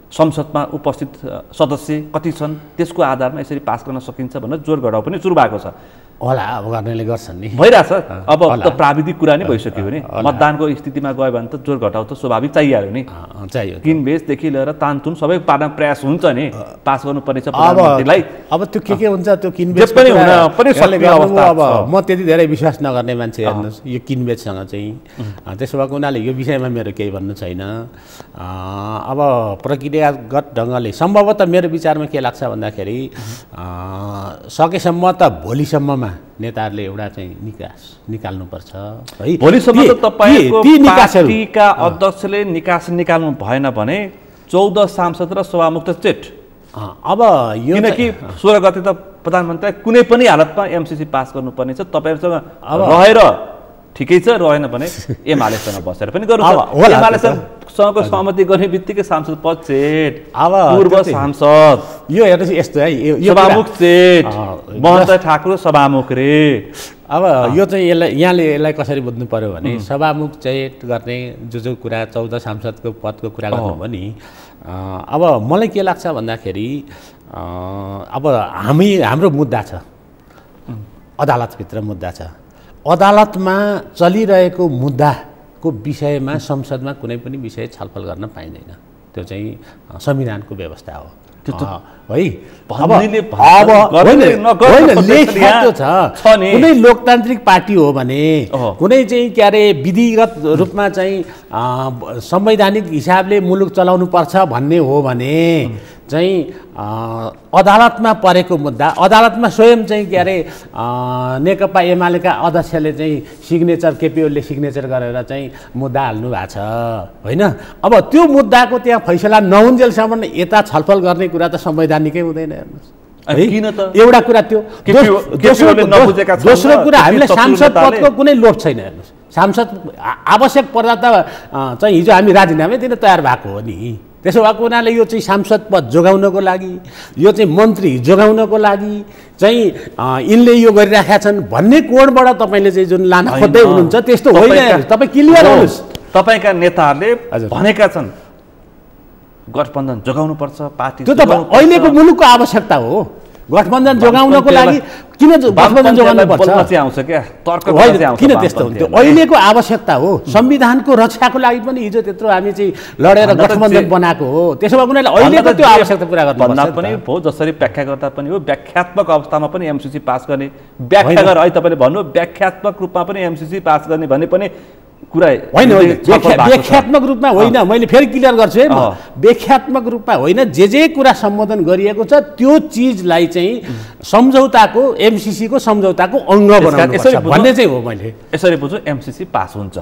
संसदमा उपस्थित सदस्य कति छन्, त्यसको आधारमा यसरी पास गर्न सकिन्छ भनेर जोर घटाउ पनि सुरु भएको छ होला। अब गर्नेले गर्छन् नि, भइरहेछ। अब त प्राविधिक कुरा नै भइसक्यो भने मतदानको स्थितिमा गयो भने त जोर घटाउ त स्वाभाविक चाहिहाल्यो नि। चाहियो, किनबेचदेखि लिएर तानतुन सबै पार्न प्रयास हुन्छ नि, पास गर्नुपर्ने छ प्रधानमन्त्रीलाई। अब त्यो के हुन्छ, त्यो किनबेच पनि हुन पनि सक्ने अवस्था। अब म त्यति धेरै विश्वास नगर्ने मान्छे, हेर्नुहोस् यो किनबेचसँग चाहिँ। त्यसो भएको हुनाले यो विषयमा मेरो केही भन्नु छैन। अब प्रक्रियागत ढङ्गले सम्भवतः मेरो विचारमा के लाग्छ भन्दाखेरि सकेसम्म त भोलिसम्ममा नेताहरूले एउटा चाहिँ निकाल्नुपर्छ है। भोलिसम्म त तपाईँको पार्टीका अध्यक्षले निकास निकाल्नु भएन भने 14 सांसद र सभामुख त चेट। अब यो किनकि 16 गते त प्रधानमन्त्री कुनै पनि हालतमा एमसिसी पास गर्नुपर्ने छ। तपाईँहरूसँग रहेर ठिकै छ, रहेन भने एमालेसँग बसेर पनि गर्नु छ। एमालेसँगको सहमति गर्ने बित्तिकै सांसद पद चेट, पूर्व सांसद यो हेर्नुहोस् यस्तो है, सभामुख चेट, महन्त ठाकुर सभामुख रे। अब यो चाहिँ यहाँले यसलाई कसरी बुझ्नु पर्यो भने सभामुख चेट गर्ने जो कुरा 14 सांसदको पदको कुरा गर्नुभयो नि। अब मलाई के लाग्छ भन्दाखेरि अब हाम्रो मुद्दा छ, अदालतभित्र मुद्दा छ। अदालतमा चलिरहेको मुद्दाको विषयमा संसदमा कुनै पनि विषय छलफल गर्न पाइँदैन। त्यो चाहिँ संविधानको व्यवस्था हो है। अब लेखेको छ कुनै लोकतान्त्रिक पार्टी हो भने, कुनै चाहिँ के अरे विधिगत रूपमा चाहिँ संवैधानिक हिसाबले मुलुक चलाउनु पर्छ भन्ने हो भने चाहिँ अदालतमा परेको मुद्दा, अदालतमा स्वयं चाहिँ के अरे नेकपा एमालेका अध्यक्षले चाहिँ सिग्नेचर, केपी ओलीले सिग्नेचर गरेर चाहिँ मुद्दा हाल्नु भएको छ होइन। अब त्यो मुद्दाको त्यहाँ फैसला नहुन्जेलसम्म यता छलफल गर्ने कुरा त संवैधानिकै हुँदैन। हेर्नुहोस् किन त एउटा कुरा त्यो। दोस्रो कुरा हामीलाई सांसद पदको कुनै लोभ छैन। हेर्नुहोस् सांसद आवश्यक पर्दा त चाहिँ हिजो हामी राजीनामै दिन तयार भएको हो नि। त्यसो भएको हुनाले यो चाहिँ सांसद पद जोगाउनको लागि, यो चाहिँ मन्त्री जोगाउनको लागि चाहिँ यिनले यो गरिराखेका छन् भन्ने कोणबाट तपाईँले चाहिँ जुन लान खोज्दै हुनुहुन्छ त्यस्तो होइन। तपाईँ क्लियर हुनुहोस्। तपाईँका नेताहरूले भनेका छन् गठबन्धन जोगाउनुपर्छ, पार्टी त्यो त अहिलेको मुलुकको आवश्यकता हो। गठबन्धन जोगाउनको लागि किन गठबन्धन जोगाउनु पर्छ? किन त्यस्तो हुन्थ्यो? अहिलेको आवश्यकता हो। संविधानको रक्षाको लागि पनि हिजो त्यत्रो हामी चाहिँ लडेर गठबन्धन बनाएको हो। त्यसो भए कुनै अहिलेको त्यो आवश्यकता पुरा गर्नुपर्छ पनि हो। जसरी व्याख्या गर्दा पनि हो, व्याख्यात्मक अवस्थामा पनि एमसिसी पास गर्ने व्याख्या गरेर अहिले तपाईँले भन्नु व्याख्यात्मक रूपमा पनि एमसिसी पास गर्ने भन्ने पनि कुरा होइन। व्याख्यात्मक रूपमा होइन, मैले फेरि क्लियर गर्छु है। व्याख्यात्मक रूपमा होइन, जे कुरा सम्बोधन गरिएको छ त्यो चिजलाई चाहिँ सम्झौताको, एमसिसीको सम्झौताको अङ्ग बनाउनुपर्छ भन्ने चाहिँ हो। मैले यसरी बुझ्छु एमसिसी पास हुन्छ।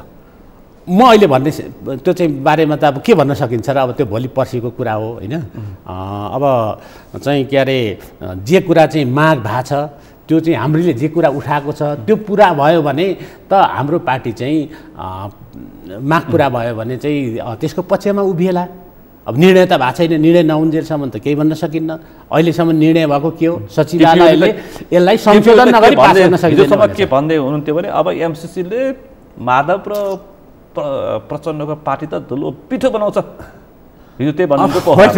म अहिले भन्ने त्यो चाहिँ बारेमा त अब के भन्न सकिन्छ र अब त्यो भोलि पर्सिको कुरा हो होइन। अब चाहिँ के अरे जे कुरा चाहिँ माग भएको छ त्यो चाहिँ हामीले जे कुरा उठाएको छ त्यो पुरा भयो भने त हाम्रो पार्टी चाहिँ माग पुरा भयो भने चाहिँ त्यसको पक्षमा उभिएला अब निर्णय त भएको छैन, निर्णय नहुन्जेलसम्म त केही भन्न सकिन्न। अहिलेसम्म निर्णय भएको के हो, सचिवालयले यसलाई संशोधन नगरी पास गर्न सकिँदैन। के भन्दै हुनुहुन्थ्यो भने अब एमसीसीले माधव र प्रचण्डको पार्टी त धुलो पिठो बनाउँछ, हिजो त्यही भन्नु पो होइन।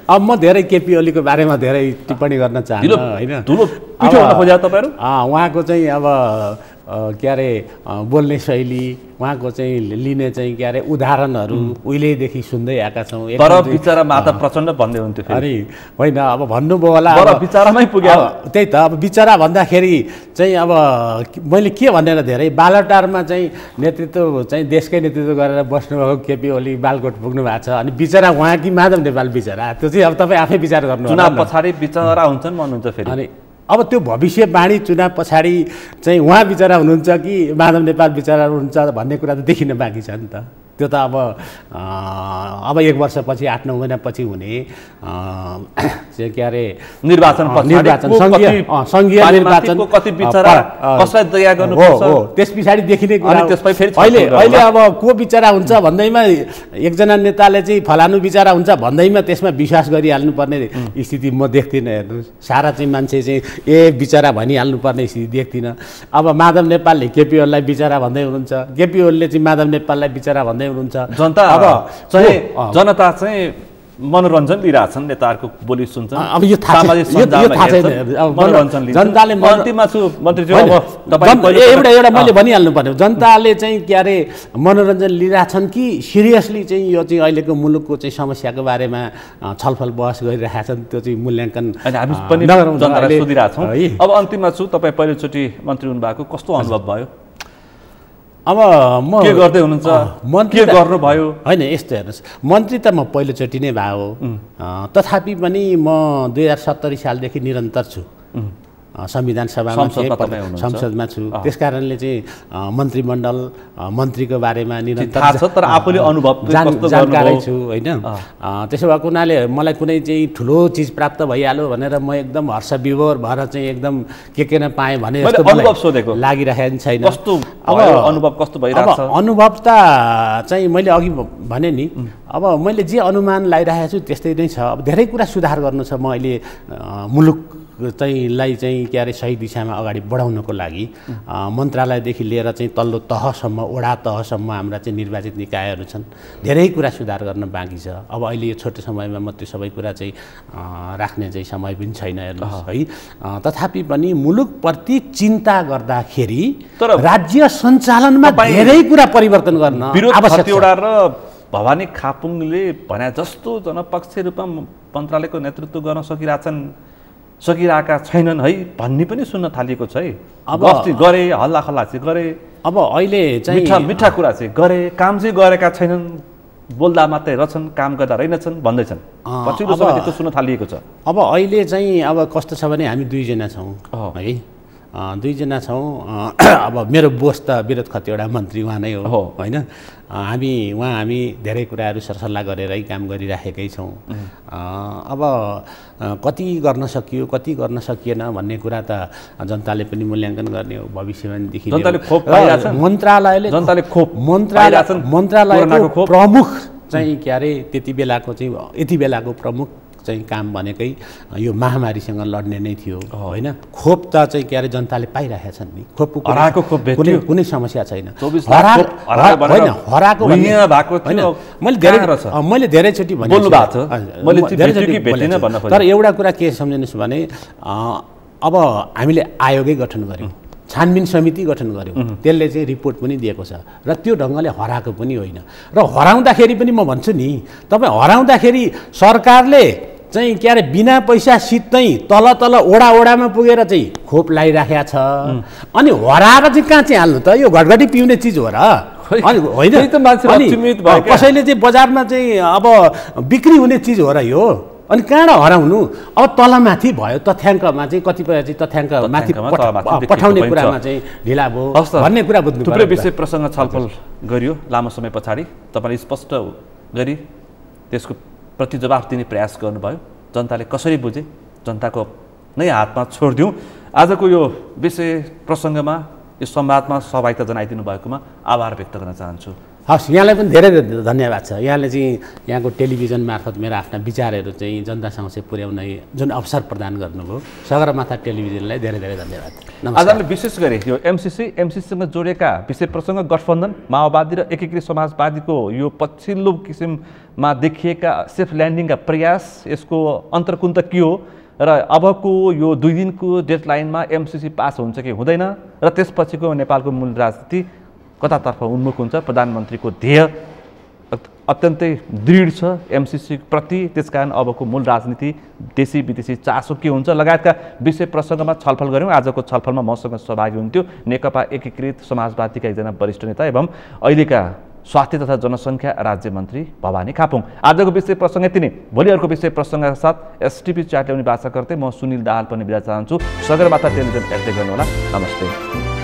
अब म धेरै केपी ओलीको बारेमा धेरै टिप्पणी गर्न चाहन्छु होइन। धुलो पिठो हुन खोज्या तपाईँहरू? उहाँको चाहिँ अब के अरे बोल्ने शैली, उहाँको चाहिँ लिने चाहिँ के अरे उदाहरणहरू उहिलेदेखि सुन्दै आएका छौँ। तर बिचरा माधव प्रचण्ड भन्दै हुन्थ्यो अरे होइन, अब भन्नुभयो होला बिचरामै पुग्यो। त्यही त, अब बिचरा भन्दाखेरि चाहिँ अब मैले के भनेर धेरै बालटारमा चाहिँ नेतृत्व चाहिँ देशकै नेतृत्व गरेर बस्नुभएको केपी ओली बालकोट पुग्नु भएको छ, अनि बिचरा उहाँ कि माधव नेपाल बिचरा, त्यो चाहिँ अब तपाईँ आफै विचार गर्नु। चुनाव पछाडि बिचरा हुन्छन् भन्नुहुन्छ फेरि? अनि अब त्यो भविष्यवाणी चुनाव पछाडि चाहिँ उहाँ बिचरा हुनुहुन्छ कि माधव नेपाल बिचरा हुनुहुन्छ भन्ने कुरा त देखिन बाँकी छ नि त। त्यो त अब 1 वर्षपछि 8-9 महिनापछि हुने चाहिँ के अरे निर्वाचन सङ्घीय निर्वाचन कति बिचरा कसलाई दया गर्नुपर्छ हो, त्यस पछाडि देखिने कुरा। अहिले अब को बिचरा हुन्छ भन्दैमा एकजना नेताले चाहिँ फलानु बिचरा हुन्छ भन्दैमा त्यसमा विश्वास गरिहाल्नुपर्ने स्थिति म देख्दिनँ। हेर्नुहोस्, सारा चाहिँ मान्छे चाहिँ बिचरा भनिहाल्नुपर्ने स्थिति देख्दिनँ। अब माधव नेपालले केपी ओलीलाई बिचरा भन्दै हुनुहुन्छ, केपी ओलीले चाहिँ माधव नेपाललाई बिचरा भन्दै हुनुहुन्छ। जनता अब चाहिँ जनता चाहिँ मनोरञ्जन लिइरहेछन्, नेताहरूको बोली सुन्छन्। अब यो थाहा छैन, जनताले एउटा मैले भनिहाल्नु पर्ने, जनताले चाहिँ के अरे मनोरञ्जन लिइरहेछन् कि सिरियसली चाहिँ यो चाहिँ अहिलेको मुलुकको चाहिँ समस्याको बारेमा छलफल बहस गरिरहेका छन्, त्यो चाहिँ मूल्याङ्कन हामी पनि जनतालाई सोधिरहेछौँ। अब अन्तिममा छु, तपाईँ पहिलोचोटि मन्त्री हुनुभएको कस्तो अनुभव भयो? अब म के गर्दै हुनुहुन्छ, के गर्नुभयो? होइन, यस्तो हेर्नुहोस्, मन्त्री त म पहिलोचोटि नै भयो, तथापि पनि म 2070 सालदेखि निरन्तर छु संविधान सभामा, संसदमा छु। त्यस कारणले चाहिँ मन्त्रीमण्डल मन्त्रीको बारेमा निरन्तर तर आफूले अनुभव जानकारी छु होइन। त्यसो भएको हुनाले मलाई कुनै चाहिँ ठुलो चिज प्राप्त भइहाल्यो भनेर म एकदम हर्षविभोर भएर चाहिँ एकदम के न पाएँ भने जस्तो लागिरहेको छैन। अनुभव कस्तो भइरहेको छ? अनुभव त चाहिँ मैले अघि भने नि, अब मैले जे अनुमान लगाइरहेको छु त्यस्तै नै छ। अब धेरै कुरा सुधार गर्नु छ। म अहिले मुलुक चाहिँ के अरे सही दिशामा अगाडि बढाउनको लागि मन्त्रालयदेखि लिएर चाहिँ तल्लो तहसम्म, वडा तहसम्म हाम्रा चाहिँ निर्वाचित निकायहरू छन्, धेरै कुरा सुधार गर्न बाँकी छ। अब अहिले यो छोटो समयमा म त्यो सबै कुरा चाहिँ राख्ने चाहिँ समय पनि छैन, हेर्नुहोस् है। तथापि पनि मुलुकप्रति चिन्ता गर्दाखेरि राज्य सञ्चालनमा धेरै कुरा परिवर्तन गर्न आवश्यक छ। र भवानी खापुङले भने जस्तो जनपक्ष रूपमा मन्त्रालयको नेतृत्व गर्न सकिरहेका छैनन् है भन्ने पनि सुन्न थालिएको छ है। अब गरे, हल्ला खल्ला चाहिँ गरे, अब अहिले चाहिँ मिठा कुरा चाहिँ गरे, काम चाहिँ गरेका छैनन्, बोल्दा मात्रै रहेछन्, काम गर्दा रहेनछन् भन्दैछन्, पछिल्लो समय त्यस्तो सुन्न थालिएको छ। अब अहिले चाहिँ अब कस्तो छ भने हामी 2 जना छौँ है, 2 जना छौँ। अब मेरो बोस त विरोध खतिवडा मन्त्री उहाँ नै हो होइन। हामी धेरै कुराहरू सरसल्लाह गरेरै काम गरिराखेकै छौँ। अब कति गर्न सकियो, कति गर्न सकिएन भन्ने कुरा त जनताले पनि मूल्याङ्कन गर्ने हो भविष्यवाणीदेखि। मन्त्रालयको प्रमुख चाहिँ के अरे यति बेलाको प्रमुख चाहिँ काम भनेकै यो महामारीसँग लड्ने नै थियो होइन। खोप त चाहिँ के अरे जनताले पाइरहेका छन् नि, कुनै समस्या छैन। मैले धेरैचोटि भने तर एउटा कुरा के सम्झिनुहोस् भने अब हामीले आयोगै गठन गर्यौँ, छानबिन समिति गठन गर्यौँ, त्यसले चाहिँ रिपोर्ट पनि दिएको छ र त्यो ढङ्गले हराएको पनि होइन। र हराउँदाखेरि पनि म भन्छु नि, तपाईँ हराउँदाखेरि सरकारले चाहिँ के अरे बिना पैसा सित्तै तल ओडामा पुगेर चाहिँ खोप लगाइराखेको छ, अनि हराएर चाहिँ कहाँ चाहिँ हाल्नु त? यो घटघटी पिउने चिज हो र होइन? कसैले चाहिँ बजारमा चाहिँ अब बिक्री हुने चिज हो र यो, अनि कहाँ हराउनु? अब तलमाथि भयो, तथ्याङ्कमा चाहिँ कतिपय चाहिँ तथ्याङ्क माथि पठाउने कुरामा चाहिँ ढिला भयो भन्ने कुरा बुझ्नु। थुप्रै विषय प्रसङ्ग छलफल गरियो लामो समय पछाडि, तपाईँले स्पष्ट गरी त्यसको प्रति जवाफ दिने प्रयास गर्नुभयो। जनताले कसरी बुझे, जनताको नै हातमा छोडिदिउँ। आजको यो विषय प्रसङ्गमा, यो संवादमा सहभागिता जनाइदिनु भएकोमा आभार व्यक्त गर्न चाहन्छु। हस्, यहाँलाई पनि धेरै धन्यवाद छ। यहाँले चाहिँ यहाँको टेलिभिजन मार्फत मेरो आफ्ना विचारहरू चाहिँ जनतासँग चाहिँ पुर्याउने जुन अवसर प्रदान गर्नुभयो, सगरमाथा टेलिभिजनलाई धेरै धेरै धन्यवाद। आज हामीले विशेष गरी यो एमसीसीसँग जोडिएका विषय प्रसङ्ग, गठबन्धन, माओवादी र एकीकृत समाजवादीको यो पछिल्लो किसिममा देखिएका सेफ ल्यान्डिङका प्रयास, यसको अन्तर्कुन्त के हो र अबको यो 2 दिनको डेडलाइनमा एमसीसी पास हुन्छ कि हुँदैन र त्यसपछिको नेपालको मूल राजनीति कतातर्फ उन्मुख हुन्छ। प्रधानमन्त्रीको ध्येय अत्यन्तै दृढ छ एमसीसी प्रति, त्यसकारण अबको मूल राजनीति, देशी विदेशी चासो के हुन्छ लगायतका विषय प्रसङ्गमा छलफल गऱ्यौँ। आजको छलफलमा मसँग सहभागी हुन्थ्यो नेकपा एकीकृत समाजवादीका एकजना वरिष्ठ नेता एवं अहिलेका स्वास्थ्य तथा जनसङ्ख्या राज्य मन्त्री भवानी खापुङ। आजको विषय प्रसङ्ग यति नै। भोलि अर्को विषय प्रसङ्गका साथ एसटिपी च्याट ल्याउने बाचा गर्दै म सुनिल दाहाल पनि बिदा चाहन्छु। सगरमाथा टेलिभिजन हेर्दै गर्नुहोला। नमस्ते।